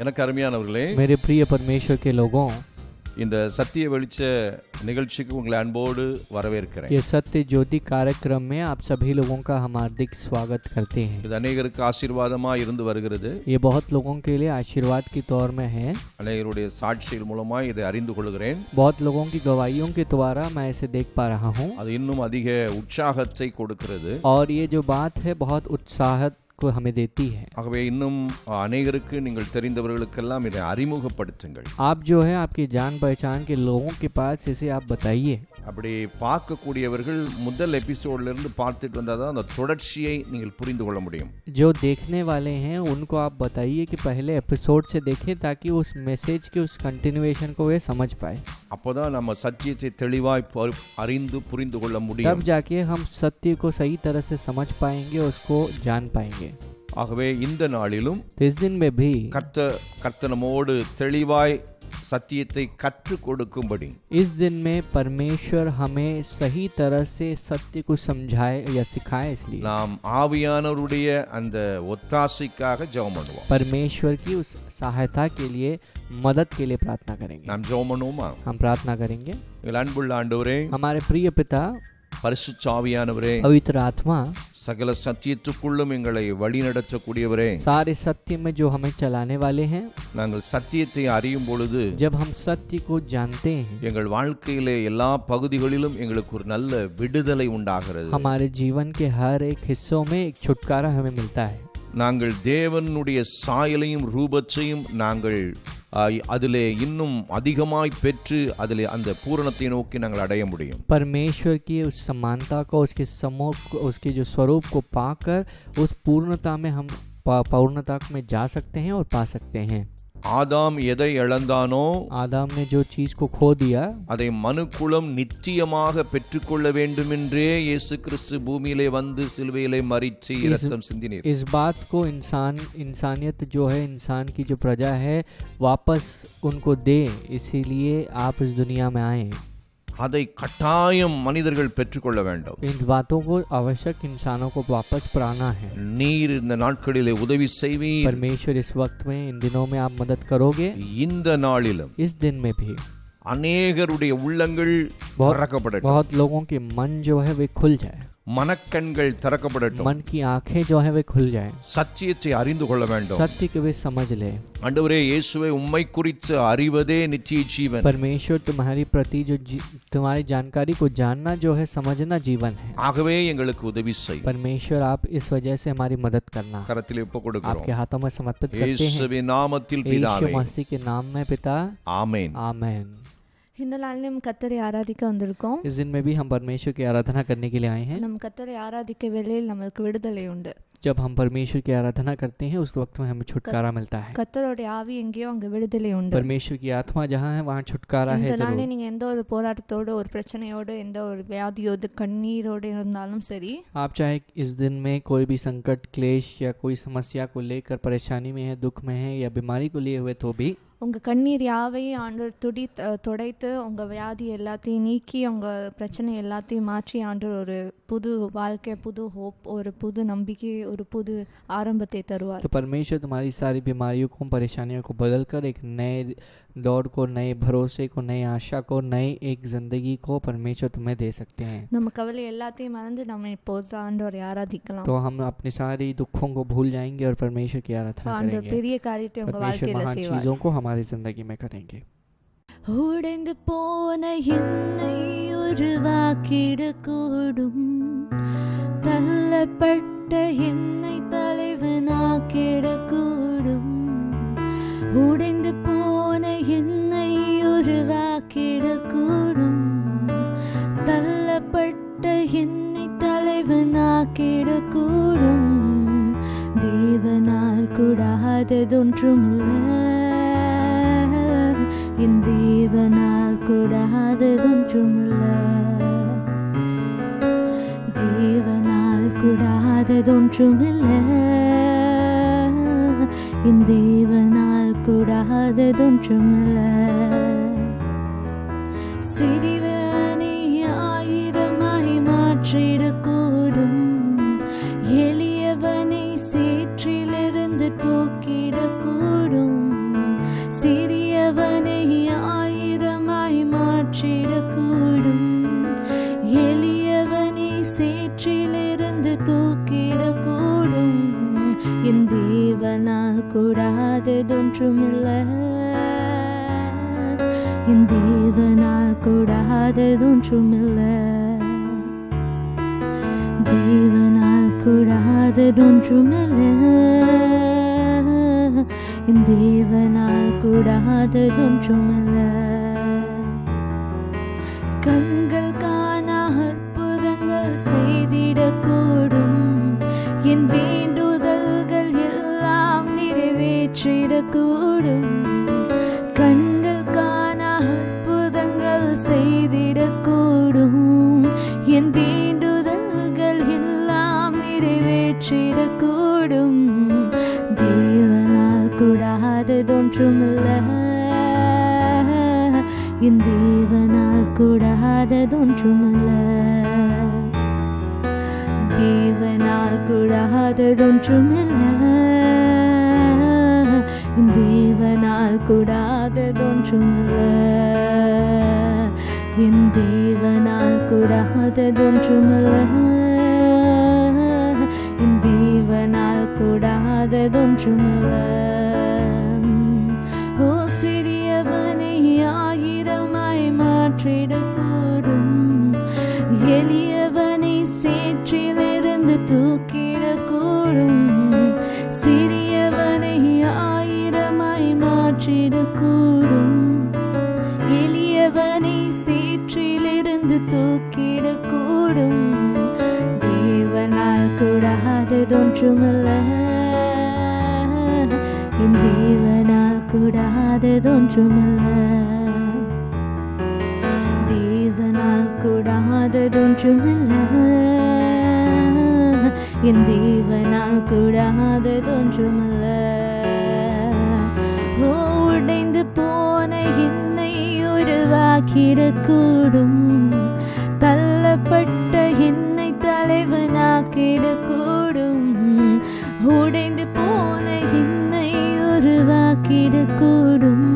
எனக்கு அருமையானவர்களே, मेरे प्रिय परमेश्वर के लोगों, இந்த சத்திய வெளிச்ச நிகழ்ச்சிக்கு உங்களை அன்போடு வரவேற்கிறேன். ये सत्य ज्योति कार्यक्रम में आप सभी लोगों का हम हार्दिक स्वागत करते हैं। இது அநேகருக்கு ஆசீர்வாதமா இருந்து வருகிறது. ये बहुत लोगों के लिए आशीर्वाद की तौर में है। அநேகருடைய சாட்சிகள் மூலமா இதை அறிந்து கொள்கிறேன். बहुत लोगों की गवाहियों के द्वारा मैं इसे देख पा रहा हूँ அது இன்னும் அதிக உற்சாகத்தை கொடுக்கிறது. और ये जो बात है बहुत उत्साहत को हमें देती है। ஆகவே இன்னும் அநேகருக்கு நீங்கள் தெரிந்தவர்களுக்கெல்லாம் இதை அறிமுகப்படுத்துங்கள். आप जो है आपकी जान पहचान के लोगों के पास इसे आप बताइए। அப்படி பார்க்கக்கூடியவர்கள் முதல் எபிசோட்ல இருந்து பார்த்துட்டு வந்தாதான் அந்த தொடர்ச்சியை நீங்கள் புரிந்து கொள்ள முடியும். जो देखने वाले हैं उनको आप बताइए कि पहले एपिसोड से देखें ताकि उस मैसेज के उस कंटिन्यूएशन को वे समझ पाए। அப்போதான் நம்ம சத்தியத்தை தெளிவாய் அறிந்து புரிந்து கொள்ள முடியும். तब जाके हम सत्य को सही तरह से समझ पाएंगे, उसको जान पाएंगे। ஆகவே இந்த நாளிலும் इस दिन में भी கர்த்தர் நம்மோடு தெளிவாய் சத்தியத்தை கற்றுக் கொடுக்கும்படி इस दिन में परमेश्वर हमें सही तरह से सत्य को समझाए या सिखाए, इसलिए நாம் ஆவியானவருடைய அந்த ஒத்தாசைக்காக ஜெபம் பண்ணுவோம். परमेश्वर की उस सहायता के लिए, मदद के लिए प्रार्थना करेंगे। நாம் ஜெபம் பண்ணுவோமா? हम प्रार्थना करेंगे। எங்கள் அன்புள்ள ஆண்டவரே, हमारे प्रिय पिता, பரிசுத்த ஆவியானவரே, पवित्र आत्मा, சகல சத்தியத்துக்குள்ளும் எங்களை வழிநடத்தக்கூடியவரே, सारे सत्य में जो हमें चलाने वाले हैं, நாங்கள் சத்தியத்தை அறியும் பொழுது जब हम सत्य को जानते हैं எங்கள் வாழ்க்கையிலே எல்லா பகுதிகளிலும் எங்களுக்கு ஒரு நல்ல விடுதலை உண்டாகிறது. हमारे जीवन के हर एक हिस्सों में एक छुटकारा हमें मिलता है। நாங்கள் தேவனுடைய சாயலையும் ரூபத்தையும் நாங்கள் அதிலே இன்னும் அதிகமாய் பெற்று அதிலே அந்த பூரணத்தை நோக்கி நாங்கள் அடைய முடியும். परमेश्वर की उस समानता को, उसके समूह को, उसके जो स्वरूप को पाकर उस पूर्णता में हम पूर्णता में जा सकते हैं और पा सकते हैं। ஆதாம் எதை இழந்தானோ, आदम ने जो चीज को खो दिया, அதை மனுக்குலம் நித்தியமாக பெற்றுக்கொள்ள வேண்டுமென்றே இயேசு கிறிஸ்து பூமியிலே வந்து சிலுவையிலே மரித்து இரத்தம் சிந்தினார். इस बात को इंसानियत जो है, इंसान की जो प्रजा है, वापस उनको दे, इसीलिए आप इस दुनिया में आए। அதை கட்டாயம் மனிதர்கள் பெற்றுக்கொள்ள வேண்டும். इन बातों को आवश्यक इंसानों को वापस पाना है। நீர் இந்த நாட்களிலே உதவி செய்வீர். परमेश्वर इस वक्त में, इन दिनों में आप मदद करोगे। இந்த நாளிலும் इस दिन में भी அநேகருடைய உள்ளங்கள் திறக்கப்படட்டும். बहुत लोगों के मन जो है वे खुल जाए, மனக்கண்கள் திறக்கப்படட்டும். मन की आंखें जो है वे खुल जाए, சத்தியத்தை அறிந்து கொள்ள வேண்டும். सत्य को वे समझ ले। ஆண்டவரே இயேசுவை உம்மை குறித்து அறிவதே நித்திய ஜீவன். परमेश्वर तुम्हारी प्रति जो तुम्हारी जानकारी को जानना जो है, समझना जीवन है। ஆகவே எங்களுக்கு உதவி செய். परमेश्वर आप इस वजह से हमारी मदद करना। கரத்தில் ஒப்புக் கொடுக்கிறோம். आपके हाथों में समर्पित करते हैं, இயேசுவின் நாமத்தில் यीशु பிதாவே, मसीह के नाम में पिता, ஆமென். आमेन। இந்த நாளில் நம்ம கர்த்தரை ஆராதிக்க வந்திருக்கோம். इस दिन में भी हम परमेश्वर की आराधना करने के लिए आए हैं। நம்ம கர்த்தரை ஆராதிக்க வேளையில் நமக்கு விடுதலை உண்டு. जब हम परमेश्वर की आराधना करते हैं उस वक्त में हमें छुटकारा मिलता है। கர்த்தருடைய ஆவி எங்கேயோ அங்க விடுதலை உண்டு. परमेश्वर की आत्मा जहाँ है वहाँ छुटकारा है இந்த जरूर। நாளில் நீங்க எந்த ஒரு போராட்டத்தோடு, ஒரு பிரச்சனையோடு, எந்த ஒரு வியாதியோடு, கண்ணீரோடு இருந்தாலும் சரி, आप चाहे इस दिन में कोई भी संकट, क्लेश या कोई समस्या को लेकर परेशानी में है, दुख में है या बीमारी को लिए हुए, तो भी உங்க கண்ணீர் யாவையும் ஆண்டவர் துடைத்து உங்க வியாதி எல்லாத்தையும் நீக்கி உங்க பிரச்சனை எல்லாத்தையும் மாற்றி ஆண்டவர் ஒரு புது வாழ்க்கை, புது होप, ஒரு புது நம்பிக்கை, ஒரு புது ஆரம்பத்தை தருவார். तो परमेश्वर तुम्हारी सारी बीमारियों को, परेशानियों को बदलकर एक नए दौड़ को, नए भरोसे को, नई आशा को, नई एक जिंदगी को परमेश्वर तुम्हें दे सकते हैं। நம்ம கவலை எல்லாத்தையும் மறந்து நம்ம இப்போது ஆண்டவரை ஆராதிக்கலாம். तो हम अपने सारी दुखों को भूल जाएंगे और परमेश्वर की आराधना ஆண்டவர் करेंगे। பெரிய காரியத்தை உங்க परमेश्वर வாழ்க்கையில महान செய்வார். चीजों को हमारी जिंदगी में करेंगे। உடைந்து போன என்னை உருவாக்கிடக்கூடும், தள்ளப்பட்ட என்னை தலைவனாக்கிடக்கூடும். உடைந்து போன என்னை உருவாக்கிடக்கூடும், தள்ளப்பட்ட என்னை தலைவனாக்கிடக்கூடும். தேவனால் கூடாததொன்றுமில்லை, என் தேவனால் கூடாததொன்றுமில்லை. தேவனால் கூடாததொன்றுமில்லை, என் தேவனால் கூடாததொன்றுமில்லை. சிறியவனை ஆயிரமாய் மாற்றிடக்கூடும், எளியவனை சேற்றிலிருந்து தூக்கிடக்கூடும். சேற்றிலிருந்து தூக்கிடக்கூடும். என் தேவனால் கூடாததொன்றுமில்லை. என் தேவனால் கூடாததொன்றுமில்லை. தேவனால் கூடாததொன்றுமில்லை. என் தேவனால் கூடாததொன்றுமில்லை. கண்கள் காணா அற்புதங்கள் செய்திடக்கூடும். என் வேண்டுதல்கள் எல்லாம் நிறைவேற்றிடக்கூடும். கண்கள் காணா அற்புதங்கள் செய்திடக்கூடும். என் வேண்டுதல்கள் எல்லாம் நிறைவேற்றிடக்கூடும். தேவனால் கூடாததொன்றுமில்லை. என் தேவனால் கூடாததொன்றுமில்லை. தேவனால் கூடாததொன்றுமில்லை. என் தேவனால் கூடாததொன்றுமில்லை. என் தேவனால் கூடாததொன்றுமில்லை. என் தேவனால் கூடாததொன்றுமில்லை. ஓ சிறியவனை ஆயிரமாய் மாற்றிடக்கூடும். எளியவனை சேற்றிலிருந்து தூக்கிடக்கூடும். சிறியவனை ஆயிரமாய் மாற்றிடக்கூடும். எளியவனை சேற்றிலிருந்து தூக்கிடக்கூடும். தேவனால் கூடாததொன்றுமில்லை. என் தேவனால் கூடாததொன்றுமில்லை. தேவனால் கூடாததொன்றுமில்லை. என் தேவனால் கூடாததொன்றுமில்லை. உடைந்து போன என்னை உருவாக்கிடக்கூடும். தள்ளப்பட்ட என்னை தலைவனாக்கிடக்கூடும். உடைந்து போன என்னை உருவாக்கிடக்கூடும்.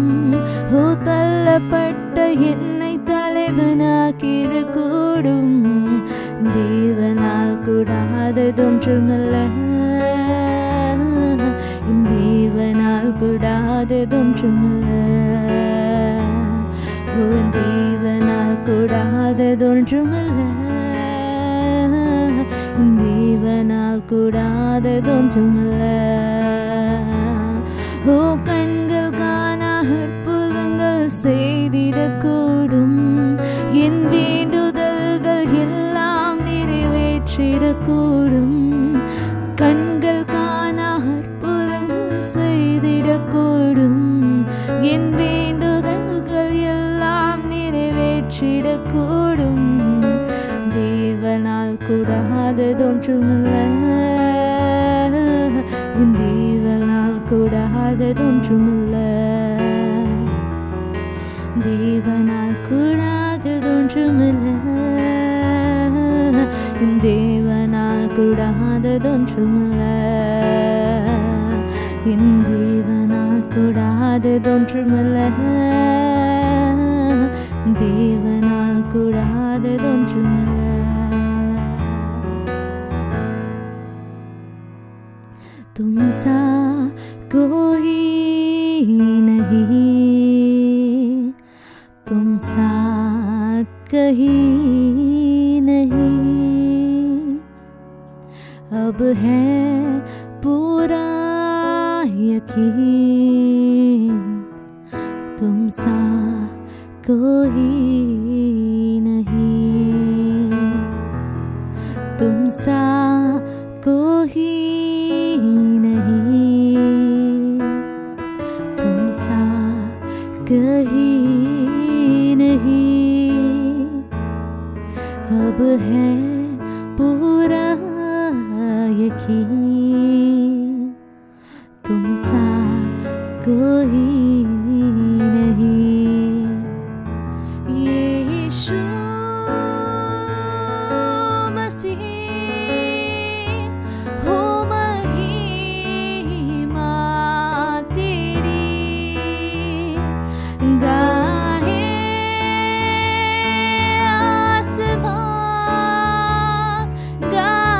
தள்ளப்பட்ட என்னை தலைவனாக்கிடக்கூடும். தேவனால் கூடாததொன்றுமில்லை. என் தேவனால் கூடாததொன்றுமில்லை. என் தேவனால் கூடாததொன்றுமில்லை. என் தேவனால் கூடாததொன்றுமில்லை. ஓ கண்கள் காணா அற்புதங்கள் செய்திடக்கூடும். என் வேண்டுதல்கள் எல்லாம் நிறைவேற்றிடக்கூடும். கண்கள் காணா அற்புதங்கள் செய்திடக்கூடும். என் வேண்டுதல்கள் எல்லாம் நிறைவேற்றிடக்கூடும். தேவனால் கூடாததொன்றுமில்லை. என் தேவனால் கூடாததொன்றுமில்லை. தேவனால் கூடாததொன்றுமில்லை. என் தேவனால் கூடாததொன்றுமில்லை. என் தேவனால் கூடாததொன்றுமில்லை. தேவனால் கூடாததொன்றுமில்லை. तुम सा कोई नहीं. तुम सा कहीं नहीं. अब है पूरा यकीन. तुम सा कोई नहीं. तुम सा कोई नहीं. तुम सा कहीं नहीं. अब है पूरा यकीन. तुम सा कोई नहीं. यीशु मसीह हो महिमा तेरी. गाहे आसमां, गाहे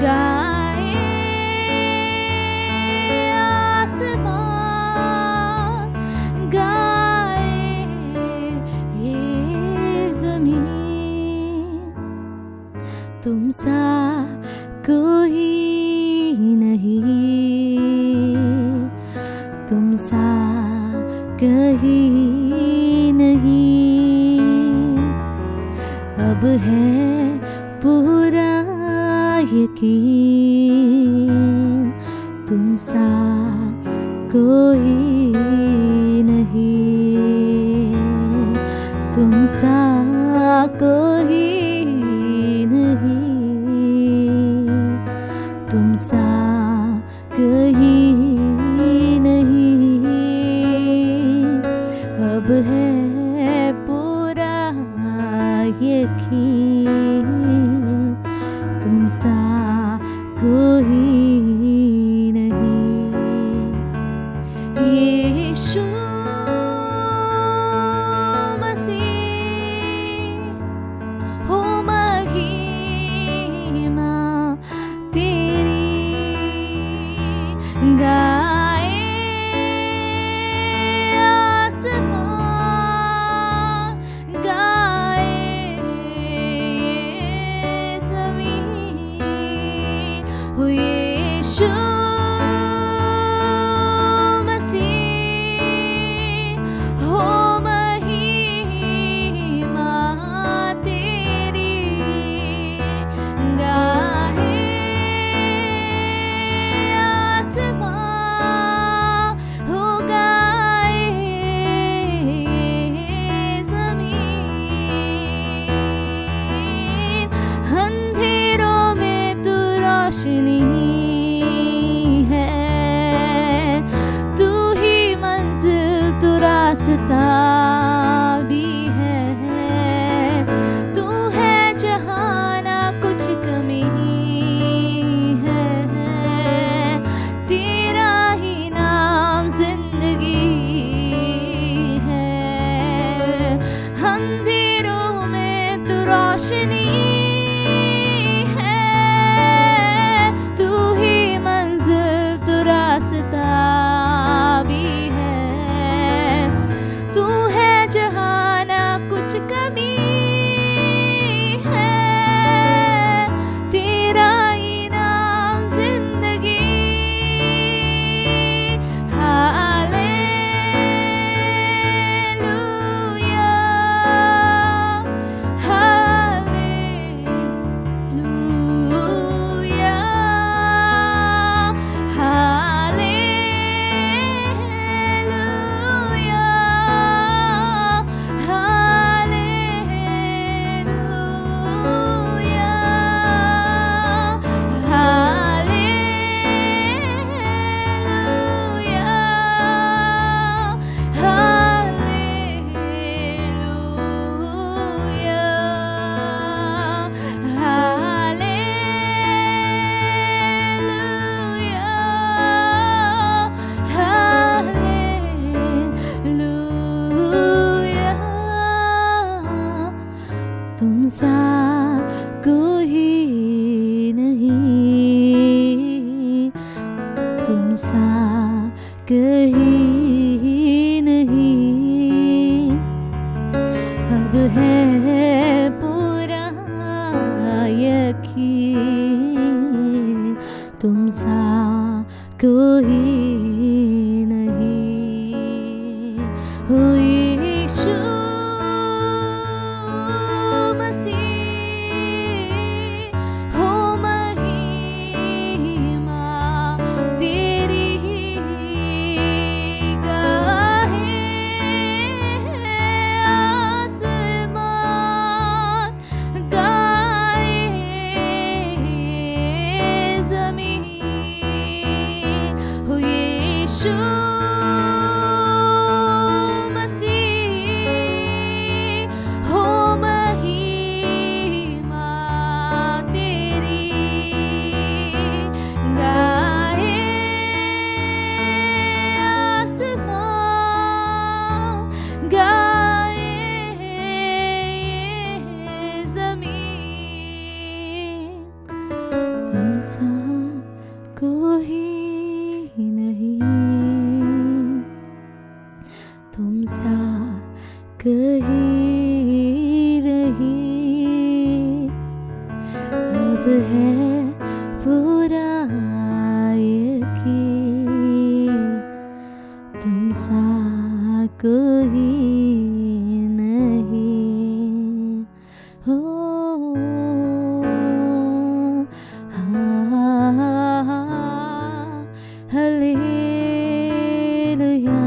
गाए आसमान, गाए ये ज़मीन। तुम सा कोई नहीं, तुम सा कहीं नहीं। अब है पूरा यकीन, तुम सा कोई नहीं, तुम सा कोई नहीं, तुम सा कहीं नहीं। अब है पूरा यकीन, तुम सा कोई नहीं। यीशु मसीह हो महिमा तेरी, गाए आसमान, गाए ज़मीन। हो यीशु मसीह हो महिमा तेरी, गाए आसमान, हो गाए ज़मीन। अंधेरों में तू रोशनी है, तू ही मंजिल, तू रास्ता भी है। तू है जहाँ ना कुछ कमी है, तेरा ही नाम जिंदगी है। अंधेरों में तू रोशनी है, तू ही मंजिल, तू रास्ता भी है। तू है जहाँ ना कुछ कमी है, तेरा ही नाम जिंदगी। हालेलुया, हालेलुया, हालेलुया, तुम सा कोई नहीं, तुम सा कहीं नहीं। अब है पूरा यकीन, तुम सा कोई नहीं। हो यीशु मसीह हो महिमा तेरी, गाहे आसमान, गाए ज़मीन। हो यीशु अब है पूरा यकीन तुम सा कोई नहीं हो। हालेलुया हालेलुया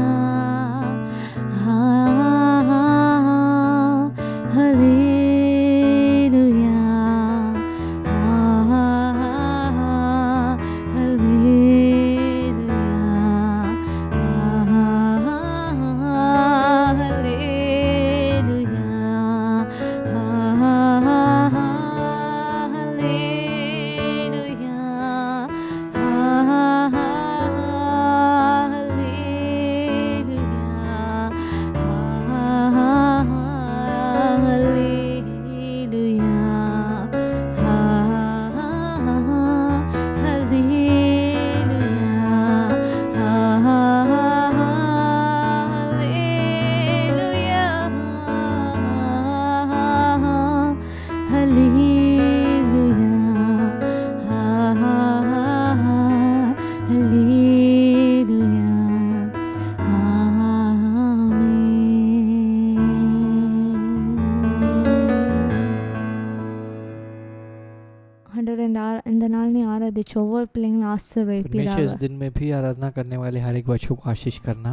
இந்த நாள் நீ ஆராதிச்சு ஒவ்வொரு பிள்ளைங்களும் परमेश्वर इस ஆசீர்வதிப்பீராக. दिन में भी आराधना करने वाले हर एक बच्चों को आशीष करना।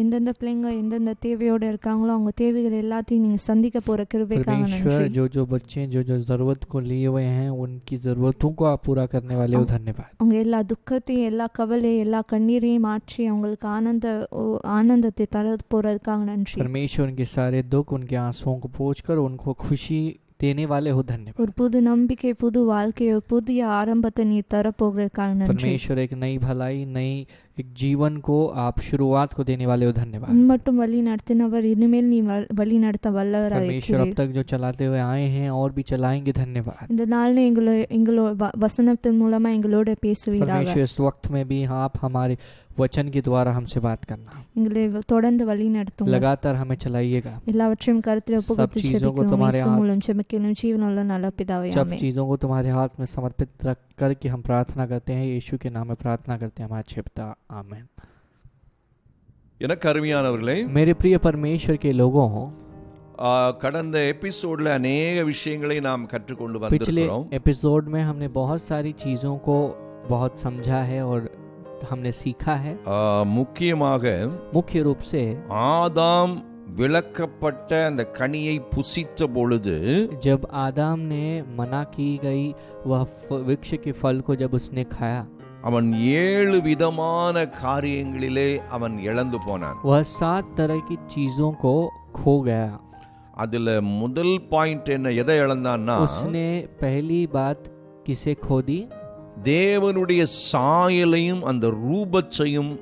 எந்தெந்த பிள்ளைங்க எந்தெந்த தேவையோடு இருக்காங்களோ அவங்க தேவைகள் எல்லாத்தையும் நீங்கள் சந்திக்க போகிற கிருபைக்காக परमेश्वर நன்றி. जो बच्चे जो जरूरत को लिए हुए हैं उनकी जरूरतों को आप पूरा करने वाले हो, धन्यवाद। அவங்க எல்லா துக்கத்தையும் எல்லா கவலையும் எல்லா கண்ணீரையும் மாற்றி அவங்களுக்கு ஆனந்தத்தை தர போகிறதுக்காக நன்றி. परमेश्वर उनके सारे दुख उनके आंसुओं को पोंछकर उनको खुशी देने वाले हो, धन्यवाद। ஒரு புது நம்பிக்கை புது வாழ்க்கை ஒரு புதிய ஆரம்பத்தை நீ தரப்போகிறதுக்காக நன்றி. परमेश्वर एक नई भलाई नई एक जीवन को आप शुरुआत को देने वाले हो, धन्यवाद। மட்டும் வழி நடத்தினவர் இனிமேல் நீ வழி நடத்த வல்லவராக परमेश्वर अब तक जो चलाते हुए आए हैं और भी चलाएंगे, धन्यवाद। இந்த நாள்ல எங்களோட வசனத்தின் மூலமா எங்களோட பேசுவீராக. परमेश्वर इस वक्त में भी आप हमारे वचन के द्वारा हमसे बात करना, எங்களை தொடர்ந்து வழி நடத்துங்க. लगातार हमें चलाइएगा। எல்லாவற்றையும் கருத்தில் सब ஒப்புக்கொடுத்து चीजों को ஜெபிக்கிறோம். तुम्हारे இயேசு हाथ மூலம் ஜெபிக்கிறோம். ஜீவனுள்ள நல்ல பிதாவே, सब ஆமென். चीज़ों को तुम्हारे हाथ में समर्पित रख करके हम प्रार्थना करते हैं, यीशु के नाम में प्रार्थना करते हैं हमारे अच्छे पिता, आमीन। எனக்கு அருமையானவர்களே, मेरे प्रिय परमेश्वर के लोगों, கடந்த எபிசோட்ல अनेक விஷயங்களை நாம் கற்றுக்கொண்டு पिछले வந்திருக்கிறோம். एपिसोड में हमने बहुत सारी चीज़ों को बहुत समझा है और हमने सीखा है। முக்கியமாக मुख्य रूप से ஆதாம் விளக்கப்பட்ட அந்த கனியை புசித்த பொழுது जब आदम ने मना की गई वह वृक्ष के फल को जब उसने खाया, அவன் 7 விதமான காரியங்களிலே அவன் இழந்து போனான். वह 7 तरह की चीज़ों को खो गया। அதுல முதல் பாயிண்ட் என்ன, எதை இழந்தான்னா, उसने पहली बात किसे खो दी? தேவனுடைய சாயலையும் அந்த ரூபத்தையும்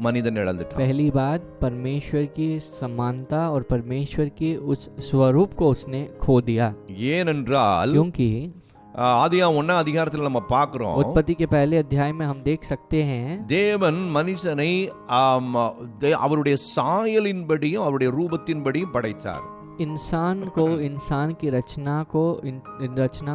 மனிதன் இழந்துட்டான். पहली बात परमेश्वर की समानता और परमेश्वर के उस स्वरूप को उसने खो दिया। ஏனென்றால் क्योंकि ஆதியாகமம் 1 அதிகாரத்தில் நம்ம பார்க்கிறோம், उत्पत्ति के पहले अध्याय में हम देख सकते हैं தேவன் மனுஷனை அவருடைய சாயலின்படியும் அவருடைய ரூபத்தின்படியும் படைத்தார். इंसान को इंसान की रचना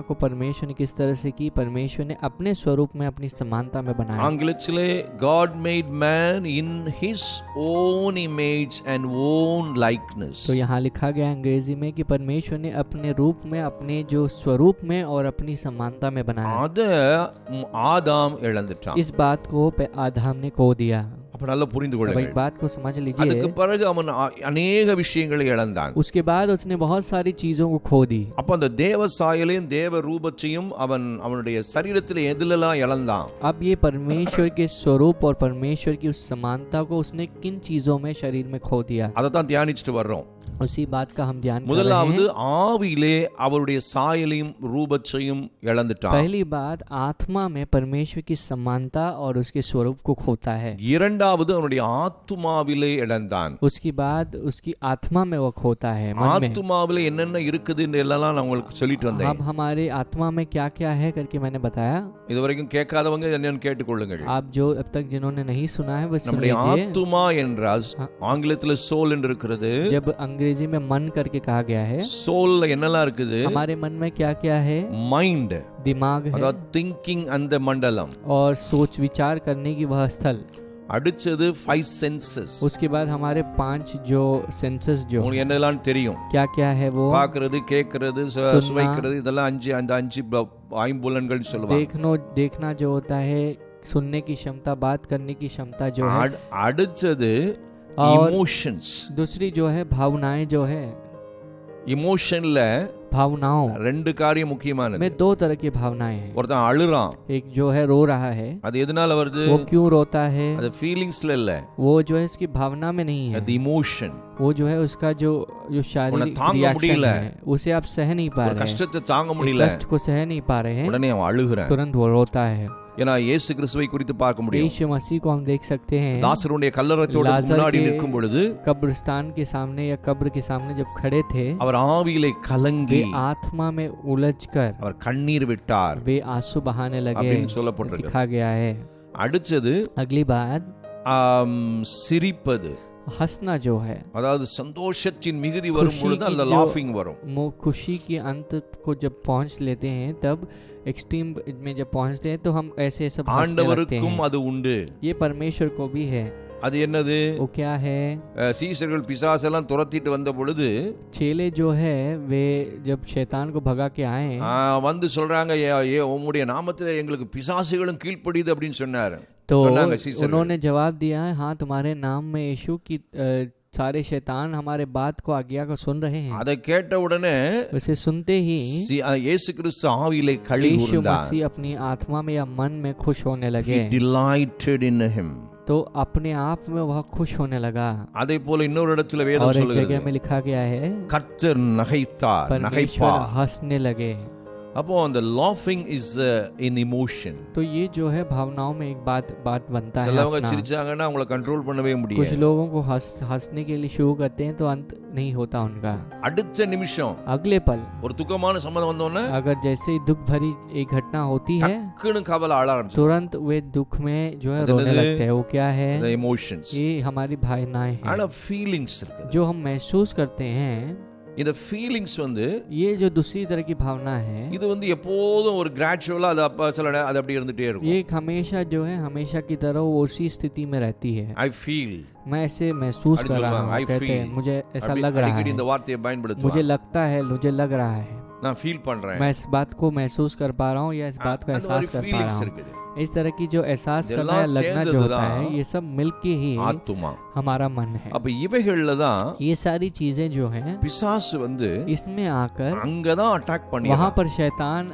को परमेश्वर ने किस तरह से की? परमेश्वर ने अपने स्वरूप में अपनी समानता में बनाया। ஆங்கிலத்திலே God made man in his own image and own likeness. तो यहाँ लिखा गया अंग्रेजी में कि परमेश्वर ने अपने रूप में अपने जो स्वरूप में और अपनी समानता में बनाया। அத ஆதாம் இழந்துட்டான். इस बात को आदम ने खो दिया। அப்ப நல்லா புரிந்து अब கொள்ளுங்கள். एक बात को समझ அதுக்கு लीजिए, பிறகு அவன் अनेक விஷயங்களை இழந்தான். उसके बाद उसने बहुत सारी चीजों को खो दी। அப்ப அந்த தேவ சாயலையும் தேவ ரூபத்தையும் அவனுடைய சரீரத்தில் எதிலெல்லாம் இழந்தான்? अब ये परमेश्वर के स्वरूप और परमेश्वर की उस समानता को उसने किन चीजों में शरीर में खो दिया? அதை தான் தியானிச்சுட்டு வர்றோம். उसी बात का हम ध्यान कर रहे முதலாவது हैं। ஆவியிலே அவருடைய சாயலையும் ரூபத்தையும் இழந்துட்டான். पहली बात आत्मा में परमेश्वर की समानता और उसके स्वरूप को खोता है। இரண்டாவது அவனுடைய ஆத்துமாவிலே இழந்தான். उसकी बाद उसकी आत्मा में वो खोता है, मन में। ஆத்துமாவிலே என்னென்ன இருக்குதுன்னு எல்லாம் நான் உங்களுக்கு சொல்லிட்டு வந்தேன். अब हमारे आत्मा में क्या क्या है करके मैंने बताया। இதுவரைக்கும் கேட்காதவங்க என்னன்னு கேட்டுக்கொள்ளுங்கள். आप जो अब तक जिन्होंने नहीं सुना है वो सुन நம்முடைய लीजिए। ஆத்துமா என்றால் ஆங்கிலத்தில் சோல் என்று இருக்கிறது. जब अंग्रेजी अंग्रेजी में मन करके कहा गया है। சோல்ல என்னெல்லாம் இருக்குது? हमारे मन में क्या क्या है? மைண்ட், दिमाग है அதாவது திங்கிங் அந்த மண்டலம். और सोच विचार करने की वह स्थल। அடுத்தது 5 சென்சஸ். उसके बाद हमारे 5 जो सेंसेस जो உங்களுக்கு என்னெல்லாம் தெரியும்? क्या क्या है वो? பார்க்கிறது, கேட்கிறது, சுவைக்கிறது, இதெல்லாம் அந்த 5 ஐம்புலன்கள் சொல்லுவாங்க. देखना जो होता है, सुनने की क्षमता, बात करने की क्षमता जो है। அடுத்தது इमोशंस। दूसरी जो है भावनाएं जो है। इमोशनல भावनाओं ரெண்டு காரியம் முக்கியமானது. में 2 तरह की भावनाएं हैं। ஒருத்தன் அழுறான், एक जो है रो रहा है। அது எதனால வருது? वो क्यों रोता है? அது ஃபீலிங்ஸ்ல இல்ல, वो जो है इसकी भावना में नहीं है, அது इमोशन. वो जो है उसका जो शारीरिक रिएक्शन है, उसे आप सह नहीं पा रहे हैं, கஷ்டத்தை தாங்க முடியல, कष्ट को सह नहीं पा रहे हैं, உடனே அவன் அழுகுறான். तुरंत वो रोता है। ஏன்னா இயேசு கிறிஸ்துவை குறித்து பார்க்க முடியும். यीशु मसीह को हम देख सकते हैं। லாசருடைய கல்லறையோடு முன்னாடி நிற்கும் பொழுது, कब्रिस्तान के सामने या कब्र के सामने जब खड़े थे, அவர் ஆவியிலே கலங்கி, वे आत्मा में उलझकर அவர் கண்ணீர் விட்டார், वे आंसू बहाने लगे, அப்படின்னு சொல்லப்பட்டிருக்கு. लिखा गया है। அடுத்தது अगली बात சிரிப்பது, हंसना जो है, அதாவது சந்தோஷத்தின் மிகுதி வரும் பொழுது அந்த லாஃபிங் வரும். खुशी के अंत को जब पहुंच लेते हैं, तब एक्सट्रीम में जब पहुंचते हैं तो हम ऐसे सब हंसने लगते ஆண்டவருக்கும் हैं। அது உண்டு. ये परमेश्वर को भी है। அது என்னது? वो क्या है? சீஷர்கள் பிசாசெல்லாம் துரத்திட்டு வந்த பொழுது, चेले जो है वे जब शैतान को भगा के आए, வந்து சொல்றாங்க, உம்முடைய நாமத்துல எங்களுக்கு பிசாசுகளும் கீழ்ப்படியுது அப்படின்னு சொன்னாரு. तो उन्होंने जवाब दिया है, हाँ तुम्हारे नाम में यीशु की सारे शैतान हमारे बात को, आज्ञा को सुन रहे हैं। அதை கேட்ட உடனே उसे सुनते ही இயேசு கிறிஸ்து ஆவியிலே களி यीशु கூர்ந்தார். मसीह अपनी आत्मा में या मन में खुश होने लगे। He delighted in him. तो अपने आप में वह खुश होने लगा। அதே போல இன்னொரு இடத்துல வேதம் और एक சொல்லுகிறது, जगह में लिखा गया है, கர்த்தர் நகைத்தார், परमेश्वर நகைப்பார். हंसने लगे। அப்போ அந்த laughing is in emotion. तो ये जो है भावनाओं में एक बात बनता है। சிலவங்க சிரிச்சாங்கன்னா அவங்கள கண்ட்ரோல் பண்ணவே कुछ முடியாது. लोगों को हंसने के लिए शुरू करते हैं तो अंत नहीं होता उनका। அடுத்த நிமிஷம் अगले पल ஒரு துக்கமான சம்பவம் வந்தோனே, अगर जैसे ही दुख भरी एक घटना होती है, டக்குனு கவலை ஆள ஆரம்பிச்சு. तुरंत वे दुख में जो है रोने लगते हैं। वो क्या है? the emotions. ये हमारी भावनाएं हैं, ஆனா ஃபீலிங்ஸ் இருக்கு. जो हम महसूस करते हैं। இந்த ஃபீலிங்ஸ் வந்து, ये जो दूसरी तरह की भावना है, இது வந்து எப்போதும் ஒரு கிராஜுவலா அது அப்ப சில அது அப்படியே இருந்துட்டே இருக்கும். ये हमेशा जो है हमेशा की तरह वो उसी स्थिति में रहती है। I feel, मैं ऐसे महसूस कर रहा हूँ, कहते हैं मुझे ऐसा लग रहा அடிக்கடி இந்த है, வார்த்தையை பயன்படுத்துவாங்க. मुझे लगता है, मुझे लग रहा है, நான் ஃபீல் பண்றேன். मैं इस बात को महसूस कर पा रहा हूँ या इस बात को एहसास कर पा रहा हूँ। इस तरह की जो एहसास करना या लगना जो होता है, ये सब मिलके ही ஆத்துமா. हमारा मन है। அப்ப இவைகள்ல தான் ये सारी चीजें जो हैं, பிசாசு வந்து इसमें आकर அங்கதான் அட்டாக் பண்ணி, वहां पर शैतान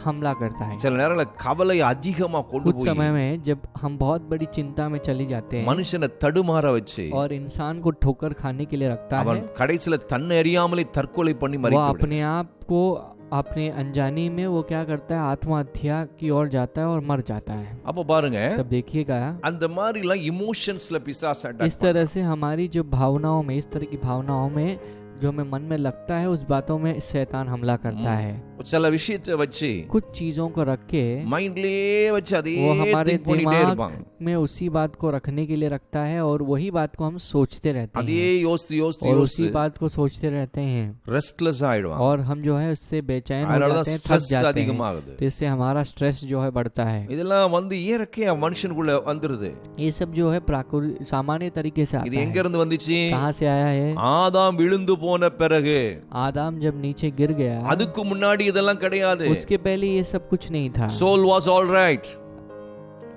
हमला करता है। சில நேரங்கள கவலை அதிகமா கொண்டு कुछ समय में जब हम बहुत बड़ी चिंता में चली जाते हैं, மனுஷனை தடுமாற வச்சு, और इंसान को ठोकर खाने के लिए रखता है, அவன் கடைசில தன்னை அறியாமலே தற்கொலை பண்ணி वो மரித்து अपने आप को अपने अनजानी में वो क्या करता है, आत्महत्या की ओर जाता है और मर जाता है। அப்ப பாருங்க, तब देखिएगा அந்த மாதிரி எல்லாம் இமோஷன்ஸ்ல பிசாசு इस அட்டாக். तरह से हमारी जो भावनाओं में, इस तरह की भावनाओं में जो हमें मन में लगता है, उस बातों में शैतान हमला करता है। சில விஷயத்தை வச்சு कुछ चीजों को रख के மைண்ட்லயே வச்சு அதே वो हमारे திங்க் பண்ணிட்டே दिमाग இருப்பாங்க. में उसी बात को रखने के लिए रखता है, और वही बात को हम सोचते रहते அதே हैं, யோசித்து யோசித்து और யோசித்து उसी बात को सोचते रहते हैं, ரெஸ்ட்லெஸ் ஆயிடுவாங்க. और हम जो है उससे बेचैन हो அதனால தான் जाते हैं, थक ஸ்ட்ரெஸ் जाते हैं। அதிகமாகுது. तो इससे हमारा स्ट्रेस जो है बढ़ता है। இதெல்லாம் வந்து இயற்கையா மனுஷனுக்குள்ள வந்துருது. ये सब जो है प्राकृतिक सामान्य तरीके से இது आता எங்க है। இருந்து வந்துச்சு? कहाँ से आया है? ஆதாம் விழுந்து போன பிறகு. आदम जब नीचे गिर गया, அதுக்கு முன்னாடி இதெல்லாம் கிடையாது. उसके पहले ये सब कुछ नहीं था। soul was all right,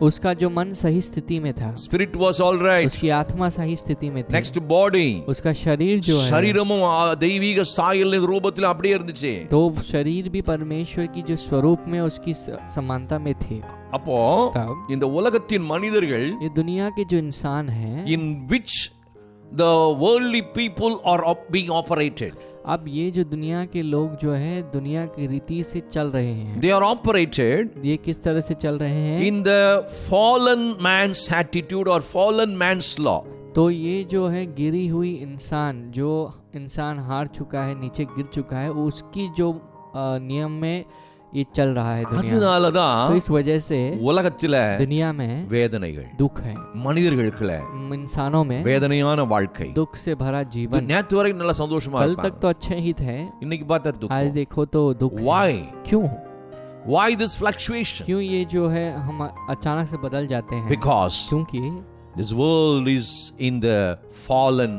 उसका जो मन सही स्थिति में था, spirit was all right, उसकी आत्मा सही स्थिति में थी, next body, उसका शरीर जो है, சரீரமும் தெய்வீக சாயலின் ரூபத்தில் அப்படியே இருந்துச்சு. तो शरीर भी परमेश्वर की जो स्वरूप में उसकी समानता में थे। அப்போ तब இந்த உலகத்தின் மனிதர்கள், ये दुनिया के जो इंसान हैं, in which the worldly people are being operated, अब ये जो दुनिया के लोग जो है दुनिया की रीति से चल रहे हैं, they are operated ये किस तरह से चल रहे हैं? in the fallen man's attitude or fallen man's law. तो ये जो है गिरी हुई इंसान, जो इंसान हार चुका है, नीचे गिर चुका है, उसकी जो नियम में ये चल रहा है दुनिया। அதனாலதான் तो इस वजह से உலகத்துல दुनिया में வேதனைகள், दुख है, மனிதர்களுக்குள்ள इंसानों में வேதனையான வாழ்க்கை. दुख से भरा जीवन। நேத்து வரைக்கும் நல்லா சந்தோஷமா कल இருப்பாங்க, तक तो अच्छे ही थे, இன்னைக்கு பார்த்தா आज துக்கம். देखो तो दुख है। Why? क्यों? Why this fluctuation? क्यों ये जो है हम अचानक से बदल जाते हैं? Because क्योंकि this world is in the fallen,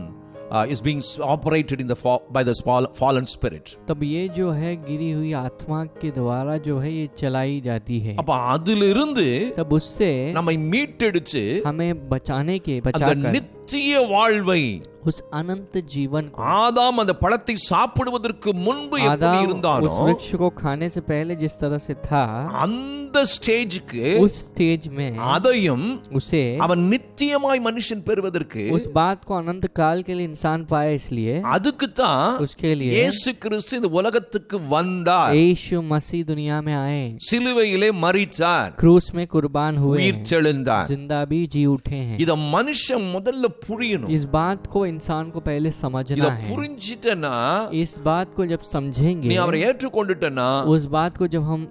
is being operated in the by the fallen spirit. तब ये जो है गिरी हुई आत्मा के द्वारा जो है ये चलाई जाती है। அப்ப அதிலிருந்து तब उससे நம்மை மீட்டெடுத்து हमें बचाने के அந்த बचाकर நித்திய வாழ்வை, उस अनंत जीवन को, ஆதாம் அந்த பழத்தை சாப்பிடுவதற்கு முன்பு எப்படி आदम उस இருந்தானோ वृक्ष को खाने से पहले जिस तरह से था, அந்த ஸ்டேஜுக்கு उस स्टेज में அதையும் उसे அவன் நித்தியமாய் மனுஷன் பெறுவதற்கு उस बात को अनंत काल के लिए इंसान पाए, इसलिए அதுக்கு தான் उसके लिए இயேசு கிறிஸ்து இந்த உலகத்துக்கு வந்தார். यीशु मसीह दुनिया में आए, சிலுவையிலே மரித்தார், क्रूस में कुर्बान हुए, உயிர் தெழுந்தார். जिंदा भी जी उठे हैं। இத மனுஷன் முதல்ல புரியணும். इस बात को इंसान को पहले இத समझना है। புரிஞ்சிட்டனா, इस बात को जब समझेंगे, நீ அவரை ஏற்றுக்கொண்டுட்டனா, उस बात को जब हम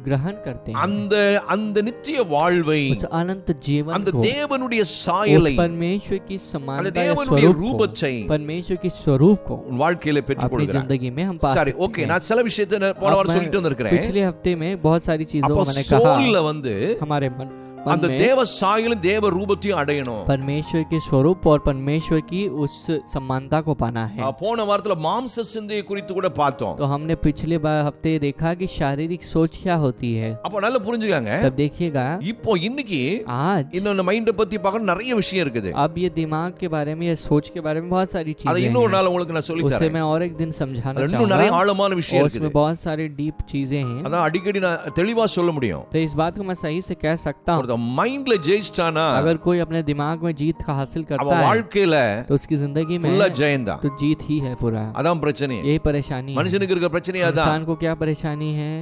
ग्रहण करते हैं, அந்த அந்த நித்திய வாழ்வை, उस अनंत जीवन அந்த को, தேவனுடைய उस சாயலை, परमेश्वर की அந்த समानता या தேவனுடைய स्वरूप को, ரூபத்தை परमेश्वर के स्वरूप को உன் வாழ்க்கையில अपनी பெற்றுக்கொள்கிறார். जिंदगी में हम पा சரி, सकते ஓகே, हैं। நான் சில விஷயத்தை போன अब வாரம் मैं சொல்லிட்டு வந்திருக்கிறேன். पिछले हफ्ते में बहुत सारी चीजों அப்போ को मैंने कहा, சோல்ல வந்து हमारे मन அந்த में தேவ சாயலும் தேவ ரூபத்தையும் அடையணும். परमेश्वर के स्वरूप और परमेश्वर की उस समानता को पाना है। போன வாரத்துல மாம்ச சிந்தையை குறித்து கூட பார்த்தோம். तो हमने पिछले हफ्ते देखा कि शारीरिक सोच क्या होती है। அப்ப நல்லா புரிஞ்சுக்காங்க. तब देखिएगा, இப்போ இன்னைக்கு आज இன்னொரு மைண்ட பத்தி பார்க்க நிறைய விஷயம் இருக்குது. अब ये दिमाग के बारे में, ये सोच के बारे में बहुत सारी அதை चीजें இன்னொரு हैं, நாள் உங்களுக்கு நான் சொல்லி उसे தரேன். मैं और एक दिन समझाना இன்னும் நிறைய चाहूंगा, ஆழமான விஷயம் और இருக்குது. उसमें बहुत सारी डीप चीजें हैं। அதான் अடிக்கடி நான் தெளிவா சொல்ல முடியும். तो इस बात को मैं सही से कह सकता हूँ, ஒரு மைண்ட்ல ஜெயிச்சிட்டானா अगर कोई अपने दिमाग में जीत का हासिल அவ करता है வாழ்க்கையில तो उसकी जिंदगी में ஃபுல்லா ஜெயந்தான். तो जीत ही है पूरा। அதான் பிரச்சனை. यही परेशानी है। மனுஷனுக்கு இருக்க பிரச்சனை அதான். इंसान को क्या परेशानी है?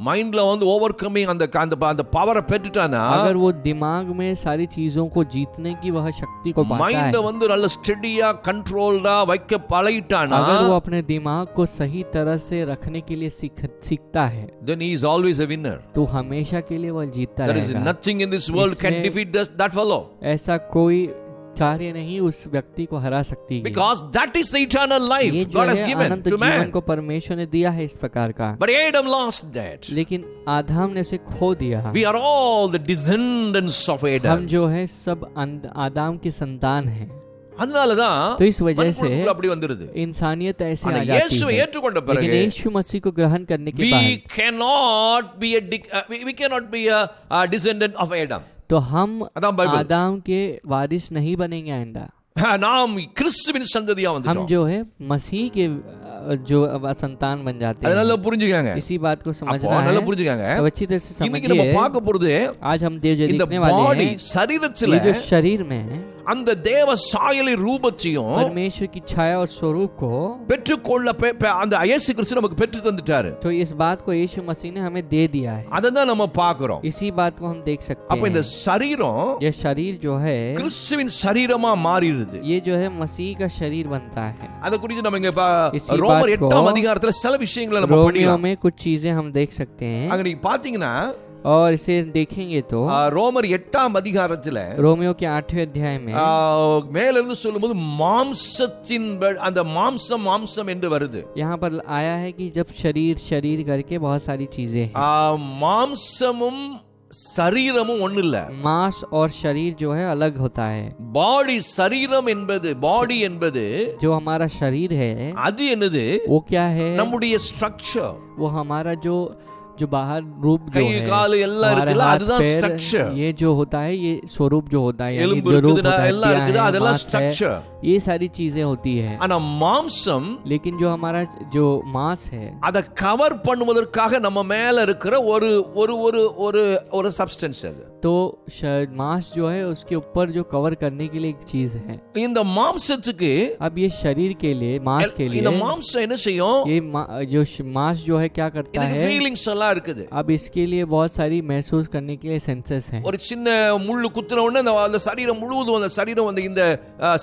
மைண்ட்ல வந்து ஓவர் கமிங் அந்த அந்த பவரை பெற்றுட்டானா, अगर वो दिमाग में सारी चीजों को जीतने की वह शक्ति को पाता மைண்ட है, வந்து நல்ல ஸ்டெடியா கண்ட்ரோல்டா வைக்க பழகிட்டானா, अगर वो अपने दिमाग को सही तरह से रखने के लिए सीखता है, then he is always a winner. तो हमेशा के लिए वह जीतता There is रहेगा। nothing in this world can इसमें defeat that fellow, ऐसा कोई कार्य नहीं उस व्यक्ति को हरा सकती है, because that is the eternal life ये जो God has है given अनंत to जीवन man. को परमेश्वर ने दिया है इस प्रकार का, But Adam lost that. लेकिन आदम ने उसे खो दिया। We are all the descendants of हम Adam. जो है सब आदम की संतान हैं। அதனாலதான் तो इस वजह से மனுக்குள்ள அப்படி வந்துருது. इंसानियत ऐसे ஆனா आ जाती இயேசுவை है, ஏற்றுக்கொண்ட लेकिन பிறகு यीशु मसीह को ग्रहण करने के we बाद cannot be we cannot be a descendant of Adam. तो हम அதான் பைபிள். आदम के वारिस नहीं बनेंगे आइंदा। நாம் கிறிஸ்துவின் சந்ததியா हम வந்துட்டோம். जो है मसीह के जो संतान बन जाते அதனால हैं। புரிஞ்சுக்கங்க. इसी बात को அப்போ समझना நல்லா है, புரிஞ்சுக்கங்க. अब अच्छी तरह से இன்னைக்கு நம்ம समझिए। பார்க்க போறது आज हम देव जो இந்த देखने वाले பாடி हैं, சரீரத்துல ये जो शरीर में அந்த தேவ சாயலை ரூபத்தையும் परमेश्वर की छाया और स्वरूप को, பெற்றுக்கொள்ள அந்த இயேசு கிறிஸ்து நமக்கு பெற்று தந்துட்டாரு. तो इस बात को यीशु मसीह ने हमें दे दिया है। அதை தான் நம்ம பார்க்கிறோம். इसी बात को हम देख सकते அப்ப இந்த हैं। சரீரம் ये शरीर जो है, கிறிஸ்துவின் சரீரமா மாறிடுது. ये जो है मसीह का शरीर बनता है। அத குறித்து நம்ம இங்க इसी ரோமர் बात को 8ஆம் அதிகாரத்துல சில விஷயங்களை நம்ம रोमियो படிக்கலாம். में कुछ चीजें हम देख सकते हैं, அங்க நீங்க பாத்தீங்கன்னா और इसे देखेंगे तो ரோமர் 8ஆம் அதிகாரத்துல रोमियो के 8वें अध्याय में மேல இருந்து சொல்லும்போது மாம்சத்தின் அந்த மாம்சம் என்று வருது. यहाँ पर आया है कि जब शरीर शरीर करके बहुत सारी चीजें हैं। மாம்சமும் சரீரமும் ஒண்ணு இல்ல. मांस और शरीर जो है अलग होता है। பாடி சரீரம் என்பது, பாடி என்பது जो हमारा शरीर है அது என்னது? वो क्या है? நம்முடைய ஸ்ட்ரக்சர். वो हमारा जो बाहर रूप जो கை है, கால் எல்லாம் हमारे இருக்குல்ல, हाथ அதுதான் पैर, ஸ்ட்ரக்சர். ये जो होता है ये स्वरूप जो होता है, यानी எலும்பு जो रूप இருக்குதுன்னா होता है, எல்லாம் हड्डियां இருக்குது, हैं, அதெல்லாம் मांस है, ஸ்ட்ரக்சர். ये सारी चीजें होती है। ஆனா மாம்சம் लेकिन जो हमारा जो मांस है, அதை கவர் பண்ணுவதற்காக நம்ம மேல இருக்கிற ஒரு ஒரு ஒரு ஒரு ஒரு சப்ஸ்டன்ஸ் அது. तो मांस जो है उसके ऊपर जो कवर करने के लिए एक चीज है। இந்த மாம்சத்துக்கு अब ये शरीर के लिए, मांस के இந்த लिए மாம்சம் என்ன செய்யும்? ये जो मांस जो है क्या करता இதுக்கு है, ஃபீலிங்ஸ் எல்லாம் இருக்குது. अब इसके लिए बहुत सारी महसूस करने के लिए सेंसेस हैं। ஒரு சின்ன முள்ளு குத்துன உடனே அந்த சரீரம் முழுவதும் அந்த சரீரம் வந்து இந்த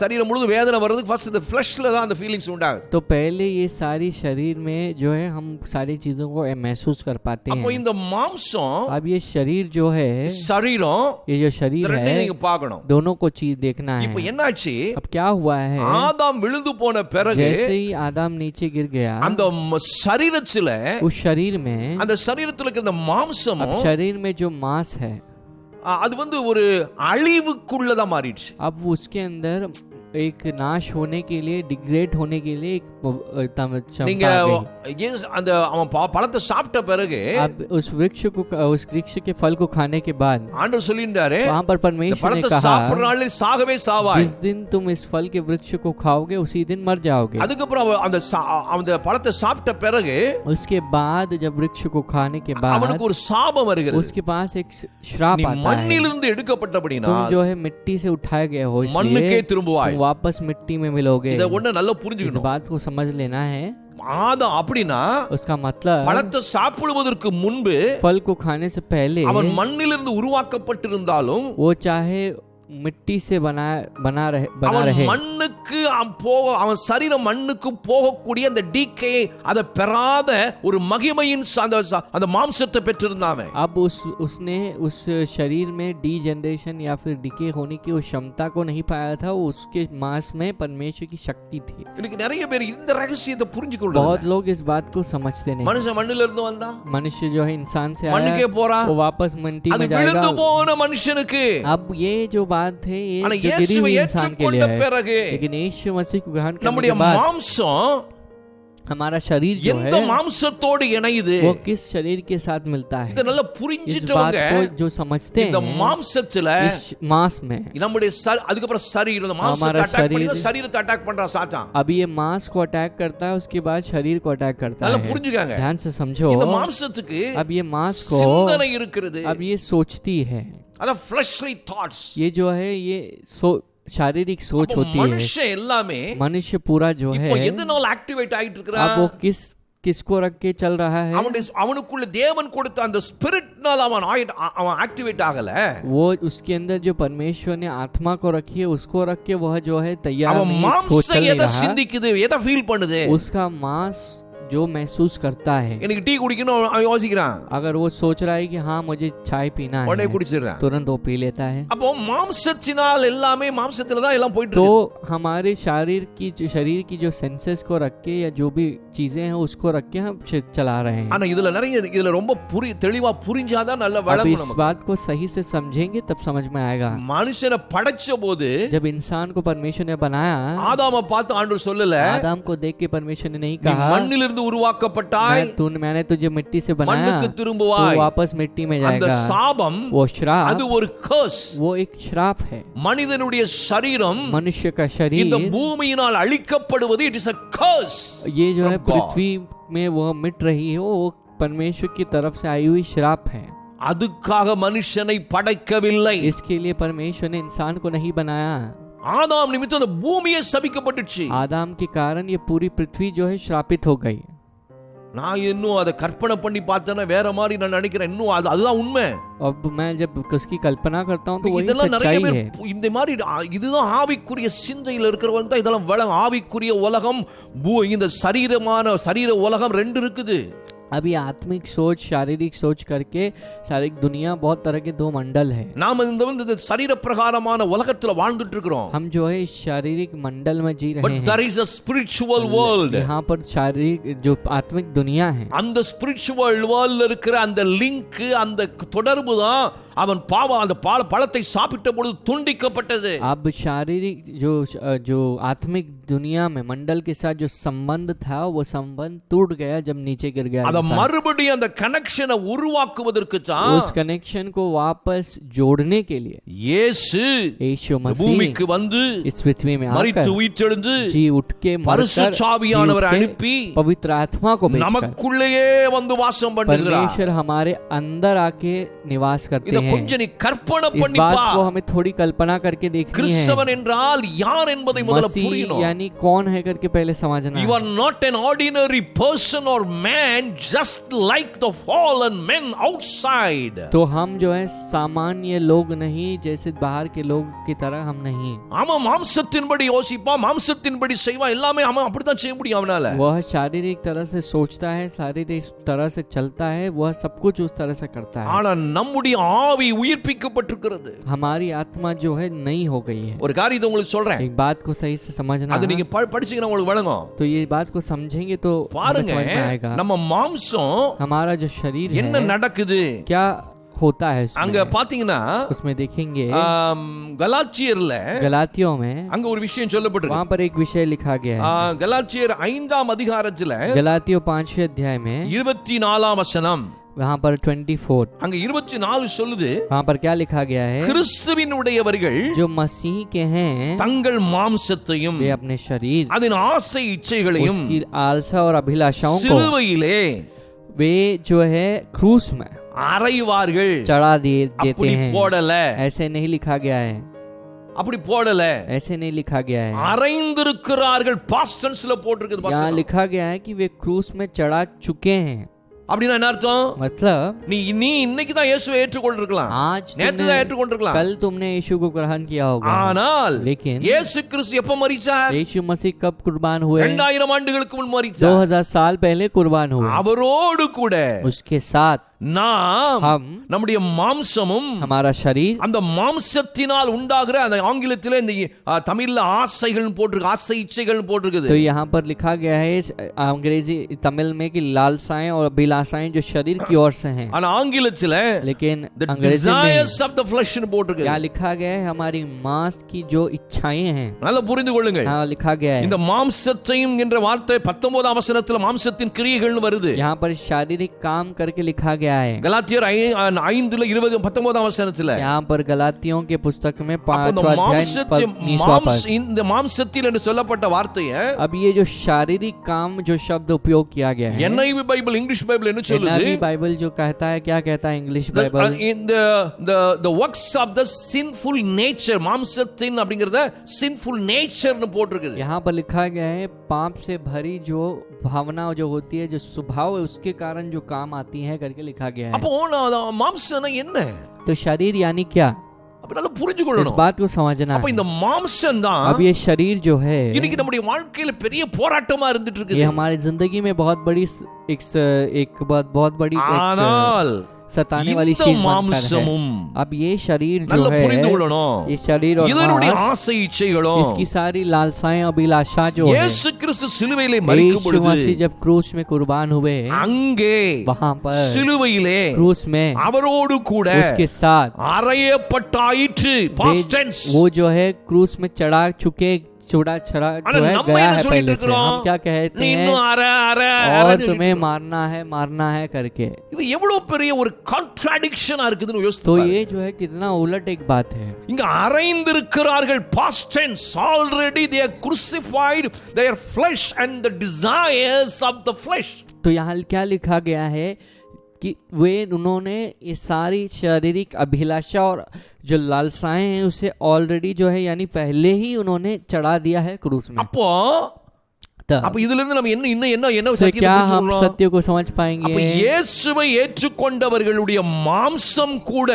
சரீரம் முழுவதும் வேதனை வர்றதுக்கு ஃபர்ஸ்ட் இந்த ஃப்ளஷ்ல தான் அந்த ஃபீலிங்ஸ் உண்டாகுது. तो पहले ये सारी शरीर में जो है हम सारी चीजों को महसूस कर पाते அப்போ हैं। இந்த மாம்சம் अब ये शरीर जो है, சரீரம் ये जो शरीर ரெண்டையும் है, நீங்க பார்க்கணும். दोनों को चीज देखना இப்போ है। என்னாச்சு? अब क्या हुआ है, ஆதாம் விழுந்து போன பிறகு जैसे ही आदम नीचे गिर गया, அந்த சரீரத்துல उस शरीर में, அந்த சரீரத்துல இருக்கிற அந்த மாம்சம் अब शरीर में जो मांस है அது வந்து ஒரு அழிவுக்குள்ளதா மாறிடுச்சு. अब उसके अंदर एक नाश होने के लिए, डिग्रेड होने के लिए एक நீங்க क्षमता आ गई। அந்த அவன் பழத்தை சாப்பிட்ட பிறகு अब उस वृक्ष के फल को खाने के बाद ஆண்டவர் சொல்லிட்டாரு, वहां पर परमेश्वर ने பழத்தை कहा, சாப்பிடுற நாள்ல சாகவே சாவாய். जिस दिन तुम इस फल के वृक्ष को खाओगे उसी दिन मर जाओगे। அதுக்கப்புறம் அந்த பழத்தை சாப்பிட்ட பிறகு उसके बाद जब वृक्ष को खाने के बाद அவனுக்கு ஒரு சாபம் வருகிறது. उसके पास एक श्राप நீ आता है, மண்ணிலிருந்து எடுக்கப்பட்டபடினா तुम जो है मिट्टी से उठाए गए हो, மண்ணுக்கே इसलिए திரும்புவாய். तुम वापस मिट्टी में मिलोगे। இத ஒண்ணு நல்லா इस புரிஞ்சுக்கணும். बात को समझ लेना है। ஆதாம் அப்படினா उसका मतलब பழத்தை சாப்பிடுவதற்கு முன்பு फल को खाने से पहले அவன் மண்ணிலிருந்து உருவாக்கப்பட்டிருந்தாலும் वो चाहे मिट्टी से बना அவன் रहे, மண்ணுக்கு அவன் சரீரம் மண்ணுக்கு போகக்கூடிய அந்த டீக்கே அதை பெறாத ஒரு மகிமையின் அந்த மாம்சத்தை பெற்றிருந்தான். अब उसने उस शरीर में डी जनरेशन या फिर डिके होने की उस क्षमता को नहीं पाया था। उसके मांस में परमेश्वर की शक्ति थी। இன்னைக்கு நிறைய பேர் இந்த ரகசியத்தை புரிஞ்சுக்கொள்றாங்க. बहुत लोग इस बात को समझते नहीं। மனுஷன் மண்ணில இருந்து வந்தா, मनुष्य जो है इंसान से மண்ணுக்கே आया, போறா, वो वापस मिट्टी அது में जाएगा। விழுந்து போன மனுஷனுக்கு अब ये जो बात है, ये ஆனா जो गिरी இயேசுவை हुई इंसान के लिए ஏற்றுக்கொண்ட है, பிறகு लेकिन यीशु मसीह को ग्रहण करने நம்முடைய के बाद மாம்சம் हमारा शरीर जो எந்த है மாம்சத்தோடு இணையுது? वो किस शरीर के साथ मिलता है? இத நல்லா इस बात புரிஞ்சிட்டவங்க को जो समझते இந்த हैं, மாம்சத்துல इस मांस में, நம்முடைய அதுக்கப்புறம் சரீரம், இந்த மாம்சத்தை हमारा அட்டாக் பண்ணி शरीर- சரீரத்தை அட்டாக் பண்றான் சாத்தான். अभी ये मांस को अटैक करता है, उसके बाद शरीर को अटैक करता நல்லா है। புரிஞ்சுக்காங்க. ध्यान से समझो, இந்த மாம்சத்துக்கு अब ये मांस को சிந்தனை இருக்குது. अब ये सोचती है, அத fleshly thoughts. ये जो है ये शारीरिक सोच அப்போ होती है। மனுஷன் எல்லாமே मनुष्य पूरा जो है, இப்போ எதனால ஆக்டிவேட் ஆயிட்டு अब இருக்கிறான்? वो किसको रख के चल रहा है? அவனுக்குள்ள தேவன் கொடுத்த அந்த ஸ்பிரிட்னால அவன் ஆக்டிவேட் ஆகல. वो उसके अंदर जो परमेश्वर ने आत्मा को रखी है, उसको रख के वह जो है तैयार அவன் नहीं, सोच மாம்சம் चल नहीं எதை रहा। சிந்திக்குது, எதை ஃபீல் பண்ணுது? उसका मांस जो महसूस करता है, எனக்கு டீ குடிக்கணும் அவன் யோசிக்கிறான், अगर वो सोच रहा है कि हाँ मुझे चाय पीना உடனே है, குடிச்சிடுறான். तुरंत वो पी लेता है। அப்போ மாம்சத்தினால் எல்லாமே மாம்சத்துல தான் எல்லாம் போயிட்டு तो இருக்கு. हमारे शरीर की जो सेंसेस को रख के या जो भी चीजें हैं उसको रख के हम चला रहे हैं। ஆனா இதுல ரொம்ப தெளிவா புரிஞ்சாதான் நல்ல अब வளரும் इस நமக்கு. बात को सही से समझेंगे तब समझ में आएगा। மனுஷனை படைச்ச போது जब इंसान को परमेश्वर ने बनाया, ஆதாமை பார்த்து ஆண்டவர் சொல்லல, आदम को देख के परमेश्वर ने नहीं நீ कहा மண்ணிலிருந்து உருவாக்கப்பட்டாய், मैंने तुझे मिट्टी से बनाया, மண்ணுக்கு तू திரும்புவாய். वापस मिट्टी में அந்த जाएगा। சாபம், वो श्राप, அது ஒரு curse. वो एक श्राप है। மனிதனுடைய சரீரம் मनुष्य का இந்த शरीर, பூமியினால் அழிக்கப்படுவது it is a curse. ये जो है from God. पृथ्वी में वो मिट रही है, वो परमेश्वर की तरफ से आई हुई श्राप है। அதுக்காக மனுஷனை படைக்கவில்லை. इसके लिए परमेश्वर ने इंसान को नहीं बनाया। ஆதாம் நிமித்தம் அந்த பூமியே சபிக்கப்பட்டுச்சு. आदम के कारण ये पूरी पृथ्वी जो है श्रापित हो गई। நான் இன்னும் அதை கற்பனை பண்ணி பார்த்தேன்னா வேற மாதிரி நான் நினைக்கிறேன். இன்னும் அதுதான் உண்மை. अब मैं जब उसकी कल्पना करता हूँ तो वही இதெல்லாம் நிறைய सच्चाई பேர் है। இந்த மாதிரி இதுதான் ஆவிக்குரிய சிந்தையில் இருக்கிறவங்க தான் இதெல்லாம் ஆவிக்குரிய உலகம், இந்த சரீர உலகம் ரெண்டு இருக்குது. अभी आत्मिक सोच, शारीरिक सोच करके शारीरिक दुनिया, बहुत तरह के दो मंडल है। நாம இந்த சரீர பிரகாரமான உலகத்துல வாழ்ந்துட்டு இருக்கிறோம். हम जो है इस शारीरिक मंडल में जी रहे But हैं, there is a spiritual world. यहाँ पर शारीरिक जो आत्मिक दुनिया है, அந்த ஸ்பிரிச்சுவல் வேர்ல்ட்ல இருக்கிற அந்த லிங்க், அந்த தொடர்பு தான் அவன் அந்த பழத்தை சாப்பிட்ட பொழுது துண்டிக்கப்பட்டது. अब शारीरिक जो आत्मिक दुनिया में मंडल के साथ जो संबंध था वो संबंध टूट गया जब नीचे गिर गया அத इंसान। மறுபடியும் அந்த கனெக்ஷனை உருவாக்குவதற்கு தான் उस कनेक्शन को वापस जोड़ने के लिए இயேசு यीशु मसीह பூமிக்கு வந்து इस पृथ्वी में மரித்து आकर உயிர்த்தெழுந்து जी उठ के பரிசுத்த ஆவியானவரை அனுப்பி पवित्र आत्मा को भेजकर நமக்குள்ளேயே வந்து வாசம் பண்ணுகிறார். परमेश्वर हमारे अंदर आके निवास करते இத हैं। கொஞ்சம் நீ கற்பனை इस பண்ணி बात பார். को हमें थोड़ी कल्पना करके देखनी है। கிறிஸ்தவன் என்றால் யார் என்பதை முதல்ல मसीह புரியணும். यानी कौन है करके पहले समझना You है। are not an ordinary person or man just like the fallen men outside. तो हम जो है सामान्य लोग नहीं, जैसे बाहर के लोग की तरह हम नहीं। அவன் மாம்சத்தின்படி யோசிப்பான், மாம்சத்தின்படி செய்வான், எல்லாமே அவன் அப்படித்தான் செய்ய முடியும் அவனால. वह शारीरिक तरह से सोचता है, शारीरिक तरह से चलता है, वह सब कुछ उस तरह से करता है। ஆனா நம்முடைய ஆவி உயிர்ப்பிக்கப்பட்டிருக்கிறது. हमारी आत्मा जो है नई हो गई है। ஒரு காரியத்தை உங்களுக்கு சொல்றேன். एक बात को सही से समझना அது है। நீங்க படிச்சீங்கன்னா உங்களுக்கு விளங்கும். तो ये बात को समझेंगे तो हमें பாருங்க समझ में आएगा। நம்ம மாம்சம் हमारा जो शरीर என்ன है நடக்குது क्या होता है அங்க उसमें, பாத்தீங்கன்னா उसमें देखेंगे கலாத்தியர்ல गलातियों में அங்க ஒரு விஷயம் சொல்லப்பட்டிருக்கு. वहाँ पर एक विषय लिखा गया है। கலாத்தியர் 5ஆம் அதிகாரத்துல गलातियों 5वें अध्याय में 24ஆம் வசனம், वहाँ पर 24 அங்க 24 சொல்லுது, वहाँ पर क्या लिखा गया है? கிறிஸ்துவினுடையவர்கள் जो मसीह के हैं தங்கள் மாம்சத்தையும் वे अपने शरीर, அதன் ஆசை இச்சைகளையும் उसकी आलसा और अभिलाषाओं को சிலுவையிலே वे जो है क्रूस में அறைவார்கள். चढ़ा देते அப்படி हैं। போடல, ऐसे नहीं लिखा गया है, அப்படி போடல, ऐसे नहीं लिखा गया है। அறைந்திருக்கிறார்கள். பாஸ்ட் டென்ஸ்ல போட்டிருக்குது यहाँ வசனம். लिखा गया है कि वे क्रूस में चढ़ा चुके हैं। அப்படினா என்ன அர்த்தம்? मतलब நீ இன்னைக்கு தான் இயேசுவை ஏற்றுக்கொண்டிருக்கலாம், आज நேத்து தான் ஏற்றுக்கொண்டிருக்கலாம், कल तुमने यीशु को ग्रहण किया होगा, ஆனால் लेकिन இயேசு கிறிஸ்து எப்ப மரிச்சார்? यीशु मसीह कब कुर्बान हुए? 2000 ஆண்டுகளுக்கு முன் மரிச்சார். 2000 साल पहले कुर्बान हुए। அவரோடு கூட उसके साथ நாம் हम, நம்முடைய மாம்சமும் हमारा शरीर, அந்த மாம்சத்தினால் உண்டாகிற அந்த ஆங்கிலத்திலே இந்த தமிழ்ல ஆசைகள் போட்டிருக்கு, ஆசை இச்சைகள் போட்டிருக்குது. तो यहाँ पर लिखा गया है अंग्रेजी तमिल में कि लालसाएं और अभिलाषाएं जो शरीर की ओर से हैं, ஆனா ஆங்கிலத்தில लेकिन the अंग्रेजी में desires of the flesh னு போட்டிருக்கு. क्या लिखा गया है? हमारी मांस की जो इच्छाएं हैं, நல்லா புரிந்து கொள்ளுங்கள். हाँ लिखा गया है। இந்த மாம்சத்தையும் என்ற வார்த்தை 19ஆம் வசனத்துல மாம்சத்தின் கிரியைகள்னு வருது. यहाँ पर शारीरिक काम करके लिखा गया है। கலாத்தியர் 5ல 19ஆம் வசனத்துல यहाँ पर गलातियों के पुस्तक में அப்ப இந்த 5वां अध्याय 19वां पद। இந்த மாம்சத்தில் என்று சொல்லப்பட்ட வார்த்தையை अब ये जो शारीरिक काम जो शब्द उपयोग किया गया है, NIV பைபிள் இங்கிலீஷ் பைபிள் என்ன சொல்லுது? NIV बाइबल जो कहता है, क्या कहता है English Bible? in the works of the sinful nature, மாம்சத்தின் அப்படிங்கறத sinful nature னு போட்டுருக்குது. यहाँ पर लिखा गया है पाप से भरी जो भावना जो होती है, जो स्वभाव है, उसके कारण जो काम आती है करके लिखा गया है। அப்போ மாம்சம்னா என்ன? तो शरीर यानी क्या? அப்ப நல்லா इस புரிஞ்சுக்கொள்ளணும். बात को समझना அப்ப है। இந்த மாம்சம் தான் अब ये शरीर जो है, இன்னைக்கு நம்முடைய வாழ்க்கையில பெரிய போராட்டமா இருந்துட்டு ये இருக்குது. हमारी जिंदगी में बहुत बड़ी एक बहुत बड़ी ஆனால் सताने वाली இந்த चीज बनकर है। மாம்சமும் अब ये शरीर जो நல்லா है, புரிந்து கொள்ளணும். ये शरीर और இதனுடைய मांस, ஆசை இச்சைகளும் इसकी सारी लालसाएं अभिलाषा जो है, இயேசு கிறிஸ்து சிலுவையிலே மரிக்கும் यीशु பொழுது मसीह जब क्रूस में कुर्बान हुए, அங்கே वहां पर சிலுவையிலே क्रूस में அவரோடு கூட उसके साथ அறையப்பட்டாயிற்று. past tense. वो जो है क्रूस में चढ़ा चुके, चढ़ा ஆனா जो है நம்ம गया என்ன है சொல்லிட்டு पहले से। இருக்கோம்? हम क्या कहते நீ हैं? இன்னும் அற और तुम्हें मारना है करके। இது எவ்வளவு பெரிய ஒரு கான்ட்ராடிக்ஷனா இருக்குதுன்னு யோசித்து तो பாருங்க. ये जो है कितना उलट एक बात है। இங்க அறைந்திருக்கிறார்கள், past tense. already they are crucified their flesh and the desires of the flesh. तो यहाँ क्या लिखा गया है कि वे उन्होंने ये सारी शारीरिक अभिलाषा और जो लालसाएं हैं उसे ऑलरेडी जो है यानी पहले ही उन्होंने चढ़ा दिया है क्रूस में। அப்போ அப்ப இதுல இருந்து நம்ம என்ன तो சத்தியத்தை क्या हम புரிஞ்சுக்கிறோம்? सत्य को समझ அப்ப पाएंगे? இயேசுவை ஏற்றுக்கொண்டவர்களுடைய மாம்சம் கூட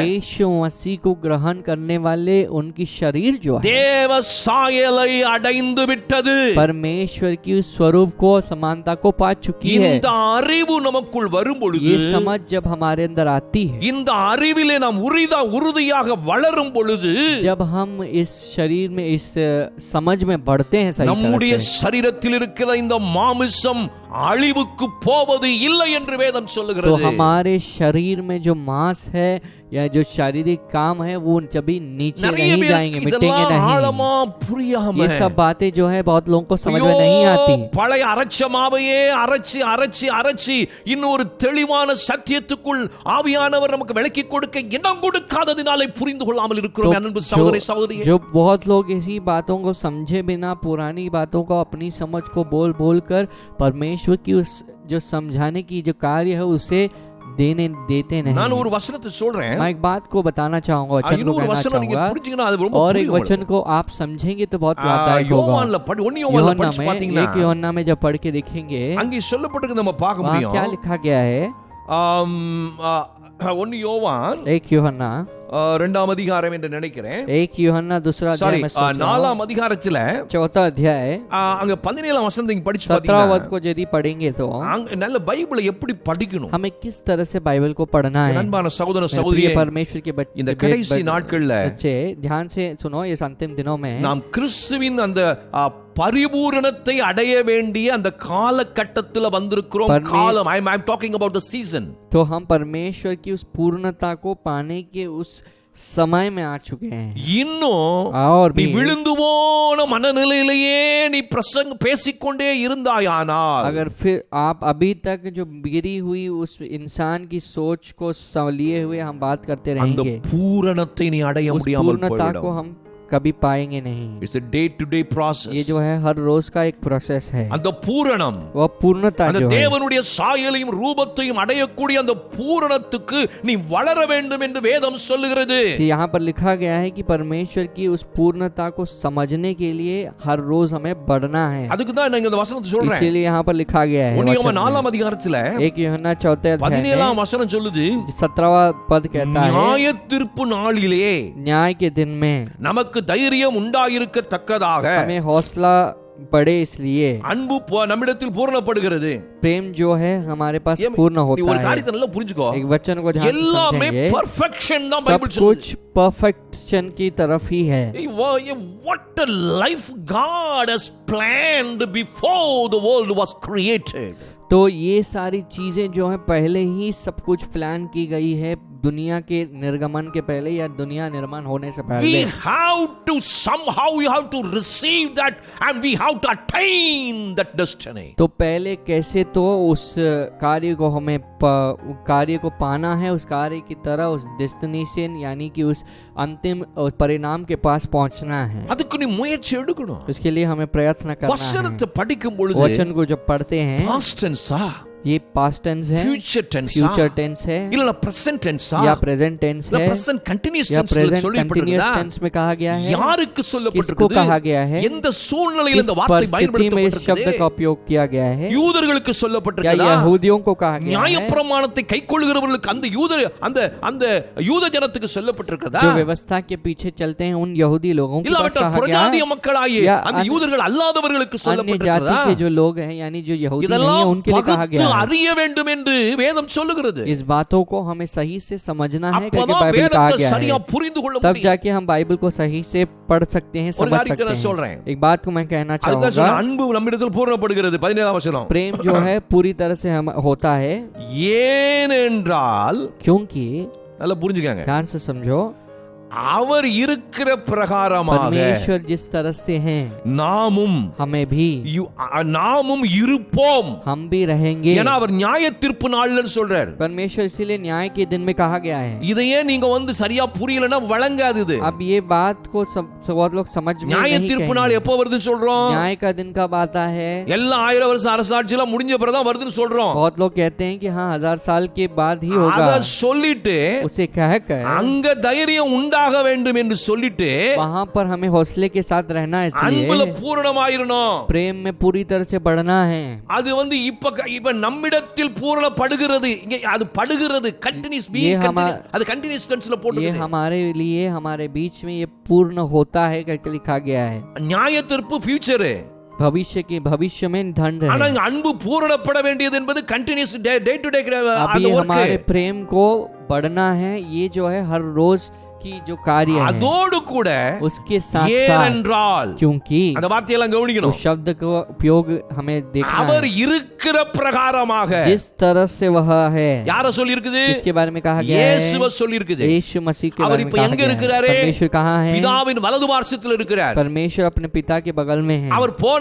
यीशु मसीह को ग्रहण करने वाले उनकी शरीर जो है தேவ சாயலை அடைந்து விட்டது. परमेश्वर की स्वरूप को, समानता को पा चुकी है। இந்த அறிவு நமக்குள் வரும் பொழுது, ये समझ जब हमारे अंदर आती है, இந்த அறிவிலே நாம் உறுதியாக வளரும் பொழுது, जब हम इस शरीर में इस समझ में बढ़ते हैं, सही तरह நம்முடைய से, சரீரத்தில் இருக்கிற இந்த மாமிசம் அழிவுக்கு போவது இல்லை என்று வேதம் तो சொல்லுகிறது. हमारे शरीर में जो मांस है या जो शारीरिक काम है वो कभी नीचे நிறைய नहीं பேருக்கு जाएंगे, मिटेंगे இதெல்லாம் नहीं। ஆழமா புரியாம ये सब बातें जो है बहुत लोगों को समझ में ஐயோ, नहीं आती। பழைய அரைச்சமாவையே அரைச்சி அரைச்சி அரைச்சி இன்னொரு தெளிவான சத்தியத்துக்குள் ஆவியானவர் நமக்கு விளக்கி கொடுக்க இடம் கொடுக்காததினாலே புரிந்து கொள்ளாமல் இருக்கிறோம். அன்பு சகோதரி சகோதரியே, जो बहुत लोग ऐसी बातों को समझे बिना पुरानी बातों को अपनी समझ को बोल बोल कर परमेश्वर की उस जो समझाने की जो कार्य है उसे देते नहीं। நான் ஒரு வசனத்தை சொல்றேன். मैं एक बात को बताना चाहूंगा, वचन को இன்னொரு कहना வசனம் நீங்க चाहूंगा, புரிஞ்சுக்கணும், அது ரொம்ப और एक புரியும் वचन को आप समझेंगे तो बहुत உங்களுக்கு. लाभदायक होगा। யோவான்ல ஒன்னு யோவான்ல यूहन्ना படிச்சு में, பாத்தீங்கன்னா एक यूहन्ना में जब पढ़ के देखेंगे அங்கே சொல்லப்பட்டிருக்கு, நம்ம பார்க்க वहाँ क्या முடியும். लिखा गया है। ஒன்னு யோவான் एक यूहन्ना, இரண்டாம் அதிகாரம் என்று நினைக்கிறேன். एक यूहन्ना दूसरा अध्याय சாரி, में सोच रहा हूँ, நாலாம் அதிகாரத்துல चौथा अध्याय அங்க 17ஆம் வசனத்தை நீங்க படிச்சு 17 பாத்தீங்கன்னா वचन को यदि पढ़ेंगे तो அங்க நல்ல பைபிளை எப்படி படிக்கணும். हमें किस तरह से बाइबल को पढ़ना है। அன்பான சகோதர मेरे சகோதரியே, प्रिय परमेश्वर के இந்த கடைசி நாட்கள்ல बच्चे ध्यान से सुनो, इस अंतिम दिनों में நாம் கிறிஸ்துவின் அந்த பரிபூரணத்தை அடைய வேண்டிய அந்த காலகட்டத்துல வந்திருக்கிறோம். காலம், I am talking about the season. तो हम परमेश्वर की उस पूर्णता को पाने के उस समय में आ चुके हैं। இன்னும் और நீ भी விழுந்து போன மனநிலையிலேயே நீ பேசிக்கொண்டே இருந்தாயானால், अगर फिर आप अभी तक जो गिरी हुई उस इंसान की सोच को लिए हुए हम बात करते அந்த रहेंगे, பூரணத்தை நீ அடைய उस முடியாமல் पूर्णता को போய்விடும். हम कभी पाएंगे नहीं। It's a day to day ये process. जो है हर रोज का एक प्रोसेस है। அந்த பூரணம், वह पूर्णता அந்த जो है, தேவனுடைய சாயலையும் ரூபத்தையும் அடையக்கூடிய அந்த பூரணத்துக்கு நீ வளர வேண்டும் என்று வேதம் சொல்லுகிறது. कि यहाँ पर लिखा गया है कि परमेश्वर की उस पूर्णता को समझने के लिए हर रोज हमें बढ़ना है। அதுக்கு தான் நான் இந்த வசனத்தை சொல்றேன். इसीलिए यहाँ पर लिखा गया है ஒன்னு वचन में। 4ஆம் அதிகாரத்துல एक यूहन्ना चौथे अध्याय 17ஆம் वசனம் சொல்லுது, 17वां पद कहता है, நியாய தீர்ப்பு நாளிலே न्याय के दिन में நமக்கு தைரியம் உண்டாயிருக்கத்தக்கதாக हमें हौसला बढ़े, इसलिए அன்பு நம்மிடத்தில் பூரணப்படுகிறது. प्रेम जो है हमारे पास पूर्ण நீ होता ஒரு है। காரியத்தை நல்லா புரிஞ்சுக்கோ, एक वचन को ध्यान से எல்லாமே समझेंगे, பெர்ஃபெக்ஷன் தான் सब பைபிள் சொல்லுது. कुछ परफेक्शन की तरफ ही है। What a life God has planned before the world was created. तो ये सारी चीजें जो है पहले ही सब कुछ प्लान की गई है, दुनिया के निर्गमन के पहले या दुनिया निर्माण होने से We पहले। have to somehow we have to receive that and we have to attain that destiny. तो पहले कैसे तो उस कार्य को हमें कार्य को पाना है, उस कार्य की तरह उस डेस्टिनेशन यानी कि उस अंतिम परिणाम के पास पहुंचना है। அதுக்கு நீ முயற்சி எடுக்கணும். उसके लिए हमें प्रयत्न करना है। வசனத்தை படிக்கும் பொழுது वचन को जब पढ़ते हैं, past tense ये पास्ट टेंस है, future tense फ्यूचर टेंस है, இல்ல present tense या प्रेजेंट टेंस இல்ல है, present continuous या tense प्रेजेंट சொல்லப்பட்டிருக்குதா? कंटीन्यूअस टेंस में कहा गया है। யாருக்கு किसको சொல்லப்பட்டிருக்குது? कहा गया है? எந்த சூழ்நிலையில் किस இந்த வார்த்தை परिस्थिति में इस शब्द பயன்படுத்தப்பட்டிருக்குது? का उपयोग किया गया है? யூதர்களுக்கு क्या சொல்லப்பட்டிருக்குதா? यहूदियों को कहा गया है? நியாயப்பிரமாணத்தை கைக்கொள்கிறவர்களுக்கு அந்த அந்த யூத ஜனத்துக்கு சொல்லப்பட்டிருக்குதா? जो व्यवस्था के पीछे चलते हैं उन यहूदी लोगों के पास இல்லாவிட்டால் कहा गया பிரஜாதிய है? மக்களாகிய या அந்த யூதர்கள் அல்லாதவர்களுக்கு अन्य சொல்லப்பட்டிருக்குதா? जाति के जो लोग हैं यानी जो यहूदी नहीं है இதெல்லாம் उनके लिए कहा பகுத்து गया है। அறிய வேண்டும் என்று வேதம் சொல்லுகிறது. इस बातों को हमें सही से समझना है, क्योंकि அப்பதான் बाइबल कहा வேதத்தை गया சரியா है, புரிந்து கொள்ள तब முடியும். जाके हम बाइबल को सही से पढ़ सकते हैं, ஒரு समझ காரியத்தை सकते நான் हैं। சொல்றேன். एक बात को मैं कहना அதுதான் चाहूंगा, அன்பு நம்மிடத்தில் பூரணப்படுகிறது. 17ஆம் வசனம். प्रेम जो है पूरी तरह से हम होता है, ஏனென்றால் क्योंकि நல்லா புரிஞ்சுக்கங்க, ध्यान से समझो, அவர் இருக்கிற பிரகாரமாக परमेश्वर जिस तरह से हैं நாமும் हमें भी நாமும் இருப்போம். हम भी रहेंगे। ஏன்னா அவர் நியாய தீர்ப்பு நாள்னு சொல்றார். परमेश्वर इसीलिए न्याय के दिन में कहा गया है। இதையே நீங்க சரியா புரியலனா வழங்காது இது. अब ये बात को सब बहुत लोग समझ में நியாய नहीं தீர்ப்பு कहेंगे। நாள் எப்போ வருதுன்னு சொல்றோம்? न्याय का दिन कब आता है? எல்லா 1000 வருஷம் அரசாட்சி எல்லாம் முடிஞ்ச பிறகு தான் வருதுன்னு சொல்றோம். बहुत लोग कहते हैं कि हाँ 1000 साल के बाद ही होगा। அத சொல்லிட்டு उसे कहकर அங்க தைரியம் உண்டாக வேண்டும் என்று சொல்லிட்டு वहां पर हमें हौसले के साथ रहना है, அன்புல इसलिए பூரணமாயிரணும். प्रेम में पूरी तरह से बढ़ना है। அது இப்ப நம்மிடத்தில் பூரணப்படுகிறது. இங்க அது படுகிறது கண்டினியூஸ் பி அது கண்டினியூஸ் டென்ஸ்ல ये போட்டுருக்குது. हमारे लिए हमारे बीच में ये पूर्ण होता है करके लिखा गया है। நியாய தீர்ப்பு ஃபியூச்சர். भविष्य में दंड है। ஆனா இங்க அன்பு பூரணப்பட வேண்டியது என்பது கண்டினியூஸ் டே டு டே अब ये हमारे प्रेम को बढ़ना है, ये जो है हर रोज की जो कार्य है அதோடு கூட उसके साथ ஏனென்றால் क्योंकि அந்த வார்த்தையெல்லாம் கவனிக்கணும். उस शब्द का उपयोग हमें देखना அவர் है। இருக்க இருக்கிற பிரகாரமாக. जिस तरह से वह है. யார சொல்லி இருக்குது? किसके बारे में कहा गया है? இயேசுவை சொல்லி இருக்குது. यीशु मसीह के அவர் बारे में இப்ப कहा எங்க गया है. இருக்கிறாரு? परमेश्वर कहाँ है? பிதாவின் வலது பார்சத்தில் இருக்கிறார். परमेश्वर अपने पिता के बगल में है. அவர் போன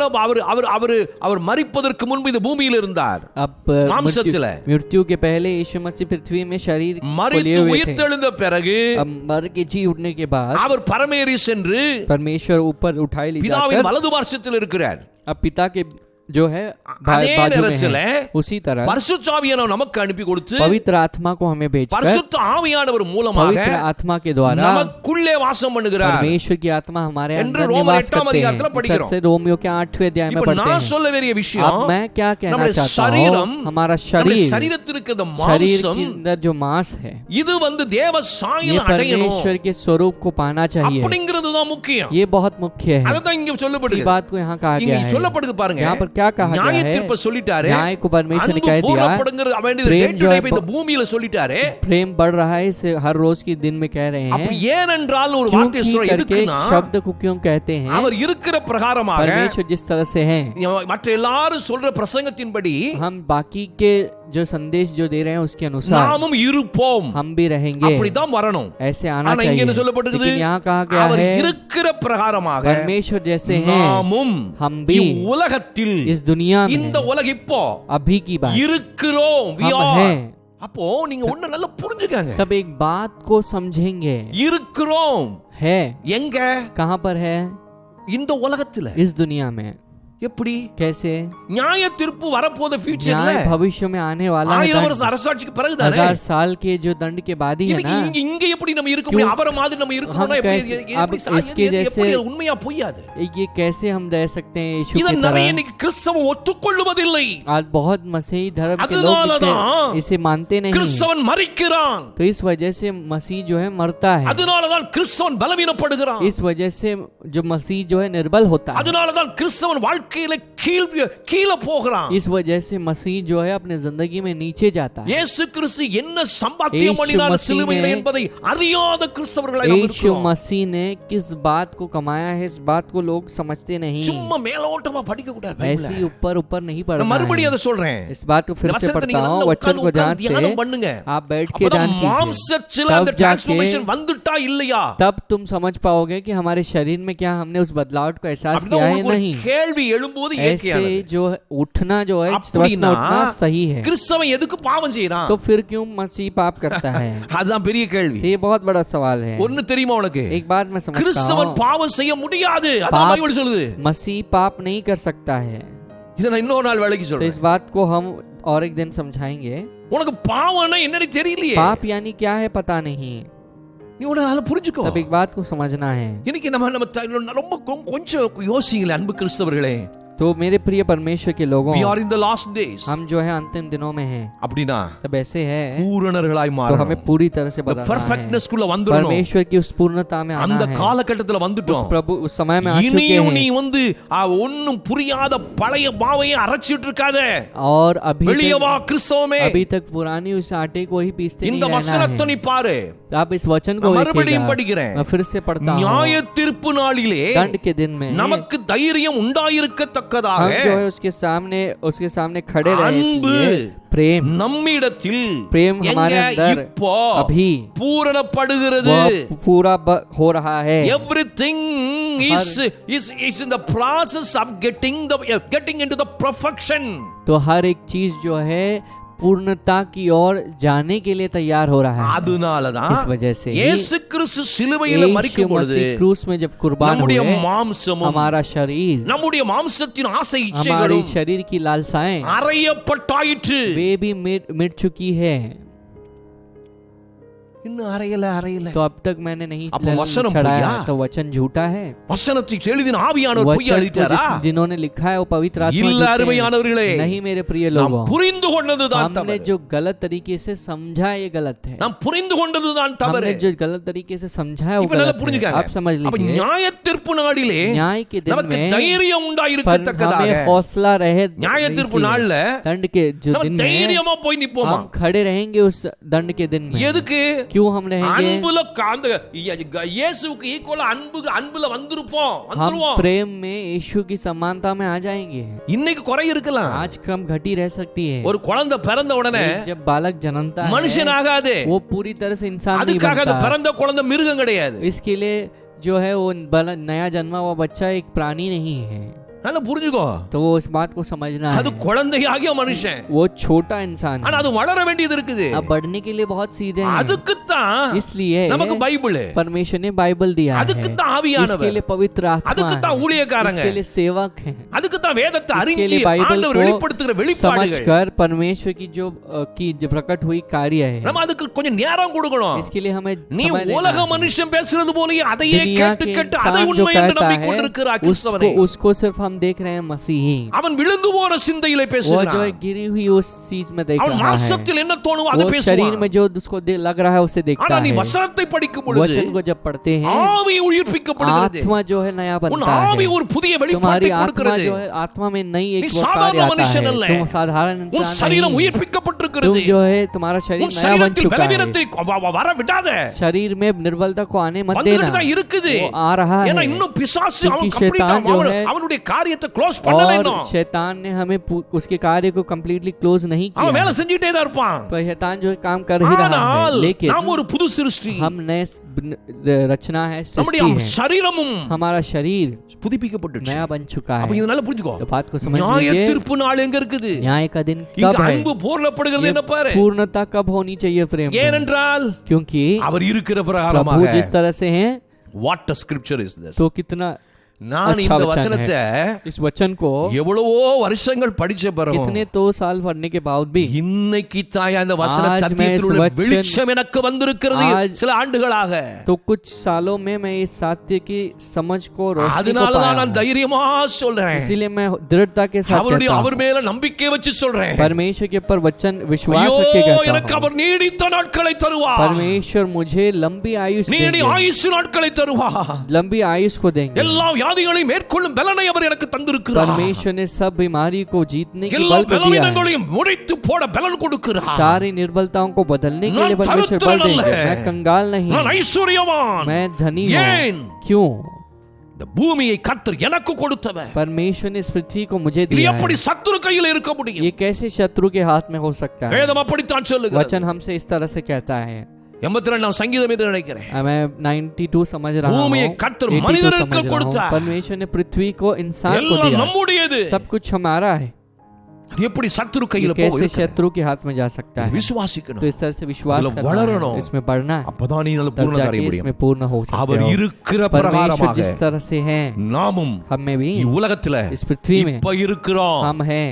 அவர் மரிப்பதற்கு முன்பு இந்த பூமியில் இருந்தார். अब மாம்சத்தில मृत्यु के पहले यीशु मसीह पृथ्वी में शरीर को लिए மரித்து हुए थे. உயிர்த்தெழுந்த பிறகு अब मर के जी उठने के बाद அவர் பரமேறி சென்று परमेश्वर ऊपर उठाई ली பிதாவின் जाकर வலது பார்சத்தில் இருக்கிறார். अब पिता के जो है அதே बाजू में நேரத்தில் है. उसी तरह பரிசுத்த ஆவியானவர் நமக்கு அனுப்பி கொடுத்து पवित्र आत्मा को हमें भेजकर பரிசுத்த ஆவியானவர் மூலமாக पवित्र आत्मा के द्वारा நமக்குள்ளே வாசம் பண்ணுகிறார் परमेश्वर की आत्मा हमारे என்று अंदर ரோமர் निवास 8 करते அதிகாரத்துல हैं. படிக்கிறோம். से रोमियो के 8वें अध्याय में இப்ப पढ़ते நான் हैं. சொல்ல வேண்டிய अब விஷயம் मैं क्या कहना நம்முடைய चाहता சரீரம் हूँ, हमारा நம்முடைய शरीर சரீரத்திற்கு இந்த शरीर மாம்சம் के अंदर जो मांस है இது தேவ ये சாயல் அடையணும் परमेश्वर के स्वरूप को पाना चाहिए. அப்படிங்கிறது தான் முக்கியம். ये बहुत मुख्य है. அதுதான் இங்க इसी சொல்லப்படுது. बात को यहाँ कहा இங்க गया है. சொல்லப்படுது பாருங்க. यहाँ पर क्या कहा गया है? நியாயத்தீர்ப்பு சொல்லிட்டாரு. न्याय को परमेश्वर ने அன்பு कह दिया. பூரணப்படுங்கிறது வேண்டியது प्रेम டே டு जो டே है இந்த பூமியில சொல்லிட்டாரு. प्रेम बढ़ रहा है इसे हर रोज के दिन में कह रहे அப்ப हैं. ஏனென்றால் ஒரு வார்த்தை क्योंकि சொல்ற करके எதுக்குன்னா शब्द को क्यों कहते हैं? அவர் இருக்கிற பிரகாரமாக परमेश्वर जिस तरह से हैं, மற்ற எல்லாரும் சொல்ற பிரசங்கத்தின்படி हम बाकी के जो संदेश जो दे रहे हैं उसके अनुसार நாமும் இருப்போம். हम भी रहेंगे. அப்படிதான் வரணும். ऐसे आना ஆனா இங்க चाहिए. என்ன சொல்லப்பட்டிருக்குது? लेकिन यहाँ कहा गया அவர் है இருக்கிற பிரகாரமாக परमेश्वर जैसे हैं நாமும் हम भी உலகத்தில் इस दुनिया இந்த में உலக இப்போ अभी की बात இருக்கிறோம். We हम are. हैं. அப்போ நீங்க ஒண்ணு நல்லா புரிஞ்சுக்கங்க. तब एक बात को समझेंगे. இருக்கிறோம் है எங்க? कहाँ पर है? இந்த உலகத்துல. इस दुनिया में. எப்படி? कैसे? நியாய தீர்ப்பு வரப்போகுது ஃபியூச்சர்ல. न्याय भविष्य में आने वाला है. 1000 வருஷம் அரசாட்சிக்கு பிறகு தானே. 1000 साल के जो दंड के बाद ही है ना. இங்க எப்படி நம்ம இருக்க முடியும்? அவர மாதிரி நம்ம இருக்கணும்னா எப்படி इसके जैसे உண்மையா பொய்யாது? ये कैसे हम रह सकते हैं यीशु இத की நிறைய तरह? இன்னைக்கு கிறிஸ்தவம் ஒத்துக்கொள்வதில்லை. आज बहुत मसीही धर्म के அதனால लोग தான் इसे मानते नहीं. கிறிஸ்தவன் மரிக்கிறான். तो इस वजह से मसीह जो है मरता है. அதனால தான் கிறிஸ்தவன் பலவீனப்படுகிறான். इस वजह से जो मसीह जो है निर्बल होता है. அதனால தான் கிறிஸ்தவன் வாழ்க்கையில கீழ போகிறான். इस वजह से मसीह जो है अपने जिंदगी में नीचे जाता है. இயேசு கிறிஸ்து என்ன சம்பாத்தியம் பண்ணினார் சிலுவையில் என்பதை அறியாத கிறிஸ்தவர்களாய் நாம் यीशु இருக்கிறோம். मसीह ने किस बात को कमाया है इस बात को लोग समझते नहीं. சும்மா மேலோட்டமா படிக்க கூடாது. ऐसे ही ऊपर ऊपर नहीं நான் पढ़ना மறுபடியும் है. அதை சொல்றேன். इस बात को फिर से पढ़ता हूँ. वचन को ध्यान தியானம் से பண்ணுங்க. आप बैठ के அப்பதான் ध्यान कीजिए. மாம்சத்தில அந்த तब டிரான்ஸ்ஃபர்மேஷன் जाके வந்துட்டா இல்லையா? तब तुम समझ पाओगे कि हमारे शरीर में क्या हमने उस बदलाव को एहसास किया है या नहीं. கேள்வி எழும்போது ऐसे இயற்கையானது. जो उठना जो है प्रश्न அப்படினா उठना सही है. கிறிஸ்தவன் எதுக்கு பாவம் செய்றான்? तो फिर क्यों मसीह पाप करता है? அதுதான் பெரிய கேள்வி. ये बहुत बड़ा सवाल है. ஒன்னு தெரியுமா உனக்கு? एक बात मैं समझता கிறிஸ்தவன் हूँ, பாவம் செய்ய முடியாது. அதான் பைபிள் சொல்லுது. मसीह पाप नहीं कर सकता है. இத நான் இன்னொரு நாள் வேளைக்கு तो சொல்றேன். इस बात को हम और एक दिन समझाएंगे. உனக்கு பாவம்னா என்னன்னு தெரியலையே. पाप यानी क्या है पता नहीं. நீ உடனே புரிஞ்சுக்கோ. तब एक बात को समझना है. இன்னைக்கு நம்ம ரொம்ப கொஞ்சம் யோசிங்களே அன்பு கிறிஸ்தவர்களே. तो मेरे प्रिय परमेश्वर के लोगों, we are in the last days. हम जो है अंतिम दिनों में हैं. அப்படினா तब ऐसे है பூரணர்களாய் तो மாறணும். हमें पूरी तरह से बदलना है. perfectness குள்ள வந்துறணும். परमेश्वर की उस पूर्णता में அந்த आना है. காலகட்டத்துல उस வந்துட்டோம். प्रभु उस समय में आ चुके இனியும் நீ हैं. ஒண்ணும் புரியாத பழைய பாவையை அரைச்சிட்டு இருக்காத. और अभी வெளியே வா கிறிஸ்தவமே. तक पुरानी उस आटे को ही पीसते नहीं இந்த रहना வசனத்தை है. நீ பாரு. आप इस वचन को நான் மறுபடியும் देखिएगा. படிக்கிறேன். मैं फिर से पढ़ता हूँ. நியாய தீர்ப்பு நாளிலே दंड के दिन में நமக்கு தைரியம் உண்டாயிருக்கத்தக்கதாக हम जो है उसके सामने खड़े रहे. அன்பு इसलिए प्रेम நம்மிடத்தில் प्रेम हमारे எங்க अंदर இப்போ अभी பூரணப்படுகிறது. वह पूरा हो रहा है. everything is in the process of getting into the perfection. तो हर एक चीज जो है पूर्णता की ओर जाने के लिए तैयार हो रहा है. அதனாலதான் इस वजह से இயேசு கிறிஸ்து சிலுவையில மரிக்கும் பொழுது क्रूस में जब कुर्बान நம்முடைய हुए, மாம்சமும் हमारा शरीर, நம்முடைய மாம்சத்தின் ஆசை हमारे இச்சைகளும் शरीर की लालसाएं அறையப்பட்டாயிற்று. वे भी मिट चुकी है. இன்னும் அறையல तो अब तक मैंने नहीं அப்போ வசனம் चढ़ाया. பொய்யா? तो वचन झूठा है. வசனத்தை எழுதின ஆவியானவர் பொய் वचन को எழுதிட்டாரா? जिन्होंने लिखा है वो पवित्र आत्मा இல்ல झूठे हैं. அருமையானவர்களே. नहीं मेरे प्रिय நாம் लोगों, புரிந்து கொண்டதுதான் हमने தவறு. जो गलत तरीके से समझा ये गलत है. நாம் புரிந்து கொண்டதுதான் தவறு. हमने जो गलत तरीके से समझा है वो இப்ப நல்லா गलत है. புரிஞ்சுக்கங்க. आप समझ அப்ப लीजिए. நியாய தீர்ப்பு நாளிலே न्याय के दिन நமக்கு में தைரியம் पर உண்டாயிருக்கத்தக்கதாக हमें हौसला रहे. நியாய தீர்ப்பு इसलिए நாள்ல दंड के जो நம்ம दिन में தைரியமா போய் நிப்போமா? हम खड़े रहेंगे उस दंड के दिन में. எதுக்கு? क्यों हम रहेंगे? அன்புல அந்த இயேசுவுக்கு ஈக்குவலா அன்புல வந்துருவோம். प्रेम में यीशु की समानता में आ जाएंगे। இன்னைக்கு குறை இருக்கலாம். आज कम घटी रह सकती है। ஒரு குழந்தை பிறந்த உடனே जब बालक जन्मता है மனுஷன் ஆகாது. वो पूरी तरह से इंसान नहीं அதுக்காக அது बनता। பிறந்த குழந்தை மிருகம் கிடையாது. इसके लिए जो है वो नया जन्मा हुआ बच्चा एक प्राणी नहीं है। நல்லா புரிஞ்சுக்கோ. तो इस बात को समझना அது है। குழந்தையாகிய மனுஷன். वो छोटा इंसान ஆனா அது வளர வேண்டியது இருக்குது. अब बढ़ने के लिए बहुत चीजें हैं। அதுக்கு தான் इसलिए நமக்கு பைபிள். परमेश्वर ने बाइबल दिया है। அதுக்கு தான் ஆவியானவர். इसके लिए पवित्र आत्मा அதுக்கு தான் ஊழியக்காரங்க. इसके लिए सेवक हैं। அதுக்கு தான் வேதத்தை அறிஞ்சு इसके लिए बाइबल ஆண்டவர் வெளிப்படுத்துகிற को வெளிப்பாடுகள். समझकर परमेश्वर की जो प्रकट हुई कार्य है, நம்ம அதுக்கு கொஞ்சம் நேரம் கொடுக்கணும். इसके लिए हमें நீ समय देना உலக है। மனுஷன் பேசுறது போலயே அதையே दुनिया கேட்டு के கேட்டு அதை इंसान जो உண்மை என்று कहता நம்பிக்கொண்டிருக்கிறார் है கிறிஸ்தவனே. उसको सिर्फ हम देख रहे हैं मसीही। அவன் விழுந்து போன சிந்தையிலே वो जो பேசுகிறான். है गिरी हुई उस चीज में देख அவன் रहा है। மாம்சத்தில் என்ன தோணுவோ அதை वो பேசுவான். शरीर में जो उसको लग रहा है उसे देखता ஆனா நீ है। வசனத்தை படிக்கும் பொழுது वचन को जब पढ़ते हैं ஆவி உயிர்ப்பிக்கப்படுகிறது. आत्मा जो है नया உன் बनता ஆவி है। ஒரு புதிய तुम्हारी வெளிப்பாட்டை आत्मा கொடுக்கிறது. जो है आत्मा में नई நீ एक वो சாதாரண कार्य आता மனுஷன் है। அல்ல. तुम साधारण உன் इंसान சரீரம் नहीं। तुम உயிர்ப்பிக்கப்பட்டிருக்கிறது. जो है तुम्हारा शरीर உன் नया बन சரீரத்தில் चुका है। பலவீனத்தை வர விடாத. शरीर में निर्बलता को आने मत வந்துகிட்டு देना। தான் இருக்குது. वो आ रहा ஏன்னா है இன்னும் பிசாசு அவன் क्योंकि கம்ப்ளீட்டா शैतान जो है அவனுடைய காரியத்தை க்ளோஸ் பண்ணல और இன்னும். शैतान ने हमें उसके कार्य को कंप्लीटली क्लोज नहीं அவன் किया வேலை है। செஞ்சிட்டே தான் இருப்பான். तो शैतान जो है काम कर ही रहा ஆனால் है, लेकिन நாம் ஒரு புது சிருஷ்டி. हम नए रचना है, நம்முடைய सृष्टि है। சரீரமும் हमारा शरीर புதுப்பிக்கப்பட்டுச்சு. नया बन चुका அப்ப है। இதனால புரிஞ்சுக்கோ. तो बात को समझ நியாய लीजिए, தீர்ப்பு நாள் எங்க இருக்குது? न्याय का दिन இங்க कब है? அன்பு பூர்ணப்படுகிறது என்ன பாரு. पूर्णता कब होनी चाहिए प्रेम में? ஏனென்றால் क्योंकि அவர் இருக்கிற प्रभु பிரகாரமாக. जिस तरह से हैं, What a scripture is this? तो कितना நான் अच्छा இந்த वचन வசனத்தை इस वचन को எவ்வளவோ வருஷங்கள் படிச்ச பிறகு कितने तो साल पढ़ने के बाद भी இன்னைக்கு தாய் அந்த வசன आज मैं சத்தியத்தில் इस உள்ள वचन- வெளிச்சம் எனக்கு வந்திருக்கிறது आज- சில ஆண்டுகளாக. तो कुछ सालों में मैं इस सत्य की समझ को रोशनी को அதனால पाया தான் நான் हूं। தைரியமா சொல்றேன். इसीलिए मैं दृढ़ता के साथ அவருடைய कहता அவர் हूं, மேல நம்பிக்கை வச்சு சொல்றேன். परमेश्वर के ऊपर वचन विश्वास ஐயோ रख के எனக்கு कहता हूं, அவர் நீடித்த நாட்களை தருவார். परमेश्वर मुझे लंबी आयुष நீடி देंगे, ஆயுசு நாட்களை தருவார். लंबी आयुष को देंगे। எல்லா வியாதிகளையும் மேற்கொள்ளும் பலனை அவர் எனக்கு தந்திருக்கிறார். परमेश्वर ने सब बीमारी को जीतने की எல்லா बल को दिया है। பலவீனங்களையும் முறித்து போட பலன் கொடுக்கிறார். सारी निर्बलताओं को बदलने के நான் लिए परमेश्वर बल தரித்திரன் देंगे। அல்ல. मैं कंगाल नहीं, நான் ஐஸ்வர்யவான். मैं धनी ஏன்? हूँ। क्यों? இந்த பூமியை கர்த்தர் எனக்கு கொடுத்தவர். परमेश्वर ने इस पृथ्वी को मुझे இது दिया எப்படி है। சத்துரு கையில் இருக்க முடியும்? ये कैसे शत्रु के हाथ में हो सकता है? வேதம் அப்படித்தான் சொல்லுகிறது. वचन हमसे इस तरह से कहता है। 82 சங்கீதம் என்று நினைக்கிறேன். मैं 92 समझ रहा हूँ, பூமியை கர்த்தர் 82 மனிதருக்கு समझ रहा हूँ। கொடுத்தார். परमेश्वर ने पृथ्वी को इंसान को எல்லாம் दिया, நம்முடையது. सब कुछ हमारा है। அது எப்படி சத்துரு ये கையில் कैसे போகும்? शत्रु के हाथ में जा सकता है? விசுவாசிக்கணும். तो इस तरह से विश्वास அதுல करना வளரணும். है, इसमें बढ़ना है, அப்பதான் நீ நல்ல तब பூரண जाके காரியம் முடியும். इसमें पूर्ण हो அவர் सकते हो। இருக்கிற परमेश्वर பிரகாரமாக जिस तरह से हैं, நாமும் हमें भी உலகத்துல इस पृथ्वी में இப்ப இருக்கிறோம். हम हैं।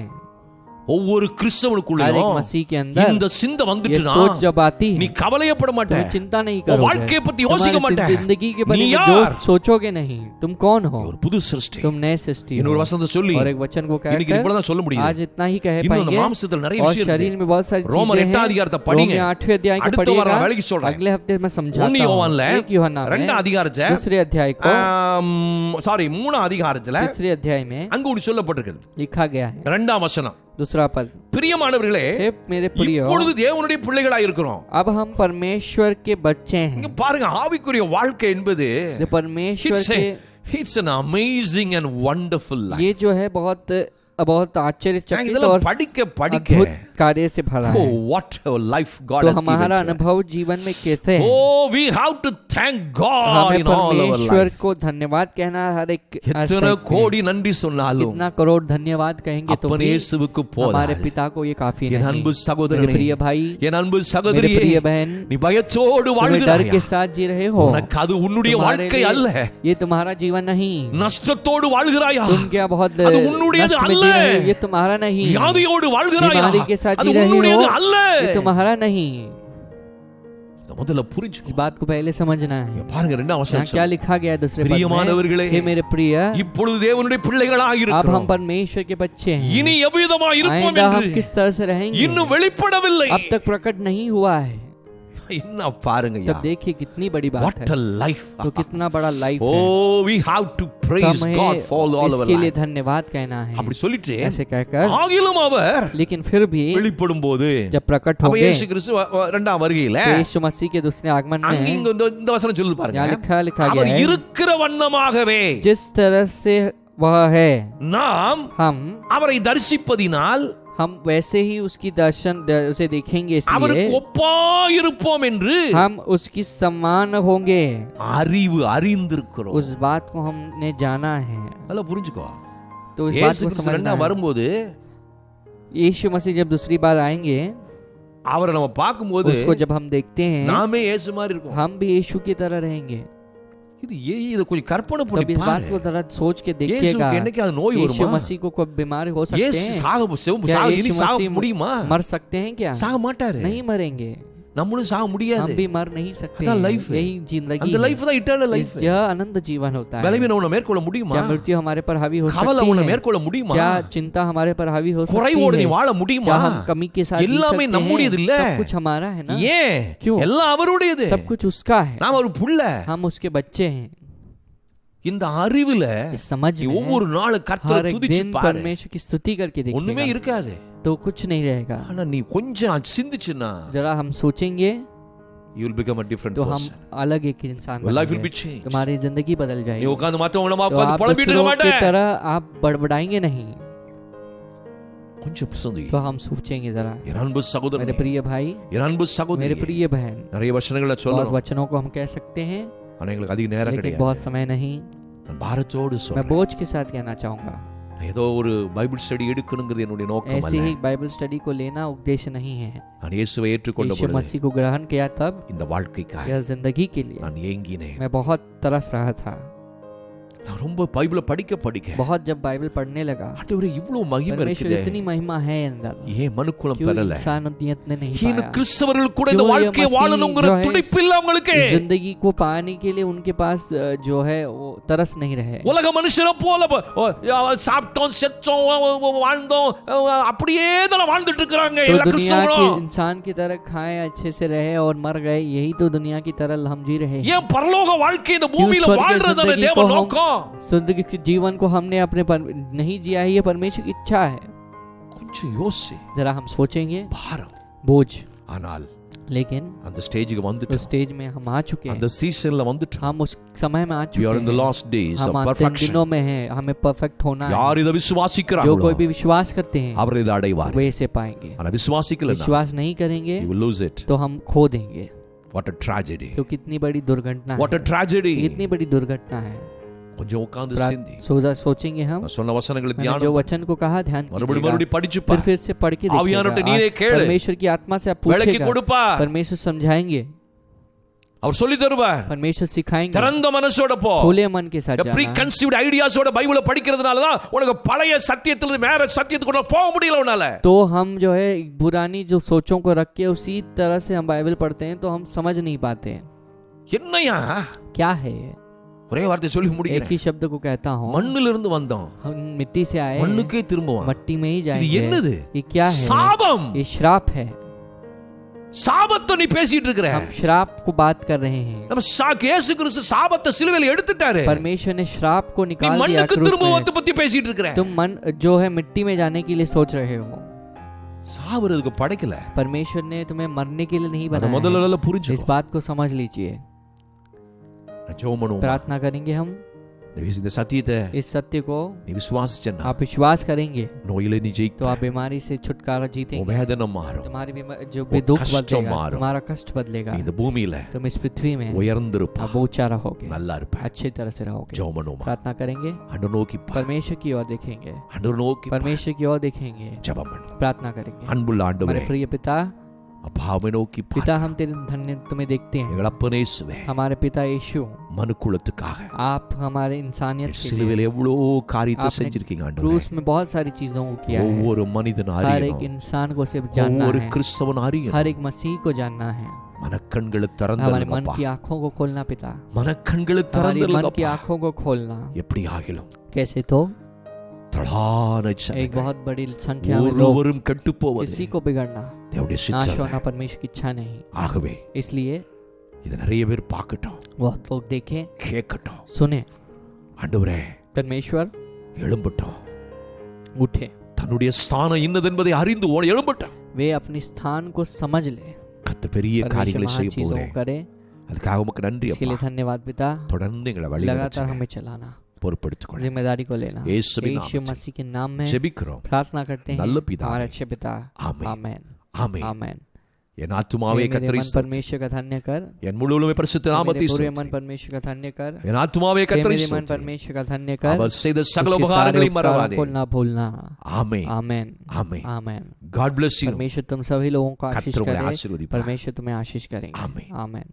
ஒவ்வொரு हर एक கிறிஸ்தவனுக்குள்ளேயும் मसीह के अंदर இந்த சிந்தை ये வந்துட்டுனா सोच जब आती நீ है, கவலையப்பட மாட்ட. तुम चिंता नहीं உன் करोगे, வாழ்க்கையை பத்தி யோசிக்க तुम्हारी மாட்ட. जिंदगी के बारे நீ में யார்? जो सोचोगे नहीं। तुम कौन हो? ஒரு புது சிருஷ்டி. तुम नए सृष्टि இன்னொரு हो। வசனத்தை சொல்லி और एक वचन को இன்னைக்கு कहकर இவ்வளவுதான் சொல்ல முடியும். आज इतना ही कह இன்னும் पाएंगे। மாம்சத்துல நிறைய और விஷயம் शरीर இருக்கு. में बहुत सारी ரோமர் चीजें 8 हैं। அதிகாரத்தை படிங்க. रोमियो 8वें अध्याय को அடுத்த வாரம் पढ़िएगा। வேலைக்கு சொல்றேன். अगले हफ्ते मैं समझाता ஒன்னு हूं। யோவான்ல एक यूहन्ना में 2 அதிகாரத்துல दूसरे अध्याय को 3 அதிகாரத்துல तीसरे अध्याय में அங்க ஒரு சொல்லப்பட்டிருக்கிறது. लिखा गया है, 2ஆம் வசனம். दूसरा पद, பிரியமானவர்களே हे मेरे प्रिय, இப்பொழுது தேவனுடைய பிள்ளைகளாய் இருக்கிறோம். अब हम परमेश्वर के बच्चे இங்க हैं। பாருங்க, ஆவிக்குரிய வாழ்க்கை என்பது जो परमेश्वर के it's an amazing and wonderful life. ये जो है बहुत आश्चर्यचकित இதெல்லாம் और படிக்க अद्भुत कार्य से भरा oh है। what a life God तो has given हमारा to us. अनुभव जीवन में कैसे है? oh we have to thank God हमें in all our परमेश्वर life. को धन्यवाद कहना हर एक எத்தனை aspect में। கோடி நன்றி சொன்னாலும் कितना करोड़ धन्यवाद कहेंगे तो அப்பன் भी இயேசுவுக்கு हमारे போதாது. पिता को ये काफी என் नहीं। அன்பு मेरे சகோதரனே, प्रिय भाई, என் அன்பு मेरे சகோதரியே, प्रिय बहन, நீ பயத்தோடு तुम डर வாழ்கிறாய். के साथ जी रहे हो। உனக்கு அது உன்னுடைய तुम्हारे வாழ்க்கை लिए அல்ல. ये तुम्हारा जीवन नहीं। நஷ்டத்தோடு வாழ்கிறாயா? तुम क्या बहुत அது உன்னுடையது नष्ट में அல்ல. जी रहे हो? ये तुम्हारा नहीं। வியாதியோடு வாழ்கிறாயா? बीमारी के साथ அது जी रहे உன்னுடையது हो? அல்ல. ये तुम्हारा नहीं। இத முதல்ல புரிஞ்சுக்கோ. इस बात को पहले समझना है। பாருங்க 2ஆம் यहाँ வசனம். क्या लिखा गया है दूसरे पद பிரியமானவர்களே, में? हे मेरे प्रिय, இப்பொழுது தேவனுடைய பிள்ளைகளாக अब हम இருக்கிறோம். परमेश्वर के बच्चे हैं। இனி எவ்விதமாய் இருப்போம் आइंदा हम என்று किस तरह से रहेंगे இன்னும் வெளிப்படவில்லை. अब तक प्रकट नहीं हुआ है। என்ன பாருங்கய்யா, तब देखिए कितनी बड़ी बात what है, a life. तो कितना बड़ा लाइफ है। Oh, we have to praise तो God for all हमें our इसके लिए life. धन्यवाद कहना है। அப்படி சொல்லிட்டு ऐसे कहकर ஆகிலும் அவர் लेकिन फिर भी வெளிப்படும் போது जब प्रकट அப்ப होंगे இயேசு கிறிஸ்து இரண்டாம் வருகையில तो यीशु मसीह के दूसरे आगमन அங்க में இங்க இந்த வசனம் சொல்லுது यहाँ பாருங்க, लिखा அவர் गया है இருக்கிற வண்ணமாகவே जिस तरह से वह है நாம் हम அவரை தரிசிப்பதினால் वैसे ही उसकी दर्शन उसे देखेंगे, அவருக்கு इसलिए ஒப்பாயிருப்போம் என்று हम उसकी समान होंगे। அறிந்திருக்கிறோம்। उस बात को हमने जाना है, நல்லா புரிஞ்சுக்கோ। तो इस बात இயேசு को கிறிஸ்து समझना ரெண்டா है। வரும்போது यीशु मसीह जब दूसरी बार आएंगे, அவரை நம்ம பார்க்கும்போது उसको जब हम देखते हैं நாமே இயேசு மாதிரி இருக்கோம்। हम भी यीशु की तरह रहेंगे। இது கொஞ்சம் கற்பனை तब பண்ணி इस बात பாரு। को जरा सोच के देखिएगा, இயேசுவுக்கு என்னைக்கு அது நோய் यीशु வருமா? मसीह को कोई बीमारी हो सकते இயேசு हैं? சாக क्या இனி यीशु சாக मसीह முடியுமா? मर सकते हैं क्या? சாக மாட்டாரு। नहीं मरेंगे, நம்மளும் சாக முடியாது। हम भी मर नहीं सकते अदा हैं। life है। यही जिंदगी அந்த है। லைஃப் தான் இட்டர்னல் லைஃப்। यह अनंत जीवन होता है। பலவீனம் உன்னை மேற்கொள்ள முடியுமா? क्या मृत्यु हमारे पर हावी हो கவலை सकती உன்னை है? மேற்கொள்ள முடியுமா? क्या चिंता हमारे पर हावी हो सकती குறைவோடு நீ है? வாழ क्या முடியுமா? हम कमी के साथ जी எல்லாமே सकते நம்முடையது हैं? இல்ல। सब कुछ हमारा है ना, ஏன்? क्यों? எல்லாம் அவருடையது। सब कुछ उसका है, நாம் ஒரு புள்ள। हम उसके बच्चे हैं। இந்த அறிவுல इस समझ நீ में ஒவ்வொரு நாள் हर கர்த்தரை एक துதிச்சு दिन பாரு। परमेश्वर की स्तुति करके ஒண்ணுமே देखिएगा, இருக்காது। तो कुछ नहीं रहेगा। ஆனா நீ கொஞ்சம் சிந்திச்சுனா जरा हम सोचेंगे you will become a different तो हम person. अलग एक इंसान Your life will be बनेंगे, changed. तुम्हारी जिंदगी बदल நீ जाएगी। உட்கார்ந்து மத்தவங்கள तो உட்கார்ந்து आप புலம்பிட்டு இருக்க दूसरों की மாட்டே। तरह आप बड़बड़ाएंगे नहीं, கொஞ்சம் சிந்தி। तो हम सोचेंगे जरा। என் அன்பு मेरे சகோதரனே, प्रिय भाई, என் அன்பு मेरे சகோதரி, प्रिय बहन, நிறைய வசனங்களை बहुत சொல்லணும்। वचनों को हम कह सकते हैं, ஆனா எங்களுக்கு அதிக நேரம் लेकिन கிடையாது। बहुत समय नहीं। நான் பாரத்தோடு मैं சொல்றேன், बोझ के साथ कहना चाहूंगा, ஏதோ ஒரு பைபிள் ஸ்டடி எடுக்கணுங்கிறது என்னுடைய நோக்கம் ऐसे அல்ல। ही बाइबल स्टडी को लेना उद्देश्य नहीं है। நான் இயேசுவை ஏற்றுக்கொண்ட यीशु பொழுது मसीह को ग्रहण किया तब இந்த வாழ்க்கைக்காக यह जिंदगी के लिए நான் ஏங்கினேன்। मैं बहुत तरस रहा था। நான் ரொம்ப பைபிளை படிக்க बहुत जब बाइबल पढ़ने लगा, ஆண்டவரே இவ்வளவு மகிமை परमेश्वर இருக்குதே, इतनी महिमा है अंदर, ஏன் மனுக்குலம் क्यों பெறல? इंसानियत ने नहीं ஏன் पाया? கிறிஸ்தவர்கள் கூட இந்த क्यों ये வாழ்க்கையை मसीह வாழணுங்கிற जो है துடிப்பு இல்ல அவங்களுக்கு? जिंदगी को पाने के लिए उनके पास जो है वो तरस नहीं रहे। உலக மனுஷரை போல சாப்பிட்டோம் செத்தோம் வாழ்ந்தோம் அப்படியே தான் வாழ்ந்துட்டு இருக்காங்க तो எல்லா दुनिया के கிறிஸ்தவர்களும்। इंसान की तरह खाए, अच्छे से रहे और मर गए, यही तो दुनिया की तरह हम जी रहे हैं। ஏன் பரலோக வாழ்க்கை இந்த பூமியில स्वर्ग की வாழ்றதான जिंदगी தேவ को हम- நோக்கம்? जिंदगी के जीवन को हमने अपने नहीं जिया है, ये परमेश्वर की इच्छा है। கொஞ்சம் யோசி। जरा हम सोचेंगे, பாரம்। बोझ, ஆனால் लेकिन அந்த ஸ்டேஜுக்கு उस வந்துட்டோம், स्टेज में हम आ चुके हैं, அந்த சீசன்ல வந்துட்டோம்। हम उस समय में आ We चुके are in the हैं। last days of हम अंतिम perfection. दिनों में हैं, हमें परफेक्ट होना है। யார் இதை जो விசுவாசிக்கிறார்களோ कोई भी विश्वास करते हैं அவர் இதை அடைவார்। वे इसे पाएंगे, ஆனா விசுவாசிக்கலனா विश्वास नहीं करेंगे you will lose it. तो हम खो देंगे। What a tragedy. तो कितनी बड़ी दुर्घटना What a है, tragedy. कितनी बड़ी दुर्घटना है। கொஞ்சம் உட்கார்ந்து சிந்தி। सोचेंगे हम, நான் சொன்ன வசனங்களை मैंने जो தியானம் वचन को कहा ध्यान மறுபடியும் कीजिएगा, படிச்சு பார்। फिर से पढ़ के ஆவியானவர்ட்ட देखिएगा। நீரே கேளு। परमेश्वर की आत्मा से आप விளக்கி पूछेगा, கொடுப்பார்। परमेश्वर समझाएंगे, அவர் சொல்லி தருவார்। परमेश्वर सिखाएंगे। திறந்த மனசோட போ। खुले मन के साथ ப்ரீ जाना। கன்சீவ்ட் ஐடியாஸோட பைபிளை படிக்கிறதுனால தான் உனக்கு பழைய சத்தியத்துல இருந்து வேற சத்தியத்துக்கு போக முடியல உன்னால। तो हम जो है पुरानी जो सोचों को रख के उसी तरह से हम बाइबल पढ़ते हैं तो हम समझ नहीं पाते हैं என்னையா क्या है। ஒரே வார்த்தை சொல்லி एक முடிக்கிறேன்। ही शब्द को कहता हूँ, மண்ணில இருந்து வந்தோம், हम मिट्टी से आए हैं, மண்ணுக்கே திரும்புவோம்। मट्टी में ही இது जाएंगे। என்னது? ये क्या है? சாபம்। ये श्राप है। சாபத்தை நீ பேசிட்டு இருக்கற। हम श्राप को बात कर रहे हैं। நம்ம இயேசு கிறிஸ்து சாபத்தை சிலுவையில எடுத்துட்டாரு। परमेश्वर ने श्राप को நீ निकाल दिया மண்ணுக்கு क्रूस में। திரும்புவதை பத்தி பேசிட்டு இருக்கற। तुम मन जो है मिट्टी में जाने के लिए सोच रहे हो। சாவறதுக்கு படைக்கல। परमेश्वर ने तुम्हें मरने के लिए नहीं அத बनाया முதல்ல है। புரிஞ்சுக்கோ। इस बात को समझ लीजिए। ஜெபம் பண்ணுவோம்। प्रार्थना करेंगे हम, இந்த சத்தியத்தை इस सत्य को நீ விசுவாசிச்சனா आप विश्वास करेंगे நோயில நீ तो ஜெயிப்ப। आप बीमारी से छुटकारा உன் जीतेंगे। வேதனை மாறும்। तुम्हारी जो भी दुख कष्ट बदलेगा, मारो। तुम्हारा कष्ट बदलेगा। நீ இந்த பூமியில तुम इस पृथ्वी में உயர்ந்திருப்ப। आप ऊंचा रहोगे, நல்லா இருப்ப। अच्छी तरह से रहोगे। ஜெபம் பண்ணுவோம்। प्रार्थना करेंगे, ஆண்டவர் நோக்கி பார்। परमेश्वर की ओर देखेंगे, ஆண்டவர் नोकी परमेश्वर की ओर देखेंगे, ஜெபம் பண்ணு। प्रार्थना करेंगे। அன்புள்ள हमारे ஆண்டவரே, प्रिय पिता, அப்பாவை நோக்கி பார்। पिता हम तेरे धन्य तुम्हें देखते हैं। எங்கள் அப்பனே இயேசுவே, हमारे पिता यीशु, மனுக்குலத்துக்காக आप हमारे इंसानियत के लिए சிலுவையில எவ்வளவு காரியத்தை आपने செஞ்சிருக்கீங்க ஆண்டவரே। क्रूस में बहुत सारी चीजों को किया है। ஒவ்வொரு மனிதன் हर एक அறியணும், इंसान को सिर्फ जानना ஒவ்வொரு है, கிறிஸ்தவன் அறியணும்। हर एक मसीह को जानना है। மனக்கண்களை हमारे मन திறந்தருங்கப்பா। की आंखों को खोलना पिता, மனக்கண்களை हमारी मन की திறந்தருங்கப்பா। आंखों को खोलना। எப்படி ஆகிலும் कैसे तो தளான एक ஜனங்கள் बहुत बड़ी संख्या में लोग, ஒருவரும் கெட்டு போவது किसी को बिगड़ना, தேவனுடைய नाश சித்தம் होना परमेश्वर की इच्छा नहीं। ஆகவே इसलिए இதை நிறைய பேர் பார்க்கட்டும், बहुत लोग देखें, கேட்கட்டும். सुने, ஆண்டவரே परमेश्वर எழும்பட்டும், उठे, தன்னுடைய ஸ்தானம் இன்னது என்பதை அறிந்து எழும்பட்டும். वे अपनी स्थान को समझ ले, கர்த்தர் பெரிய परमेश्वर காரியங்களை महान செய்ய चीजों को போகிறேன். करे। அதுக்காக உமக்கு நன்றி इसके लिए அப்பா. धन्यवाद पिता, தொடர்ந்து எங்களை வழி लगातार हमें चलाना, பொறுப்படுத்திக் கொள்ள जिम्मेदारी को लेना। இயேசுவின் यीशु நாமத்தில் मसीह के नाम में ஜெபிக்கிறோம். प्रार्थना करते हैं நல்ல பிதாவே. हमारे अच्छे पिता। ஆமென். आमेन, ஆமென். आमेन। என் ஆத்துமாவே मेरे கர்த்தரை मन परमेश्वर का धन्य कर, என் முழுவதுமே பரிசுத்த நாமத்தை मेरे पूरे ஸ்தோத்திரி. मन परमेश्वर का धन्य कर, என் ஆத்துமாவே கர்த்தரை मेरे मन ஸ்தோத்திரி. परमेश्वर का धन्य कर, அவர் செய்த சகல उसके सारे உபகாரங்களையும் उपकारों மறவாதே. को ना भूलना। ஆமென். आमेन, ஆமென். आमेन। God bless you. परमेश्वर तुम सभी लोगों को आशीष கர்த்தர் உங்களை करे, ஆசீர்வதிப்பார். परमेश्वर तुम्हें आशीष करेंगे। आमेन। आमेन।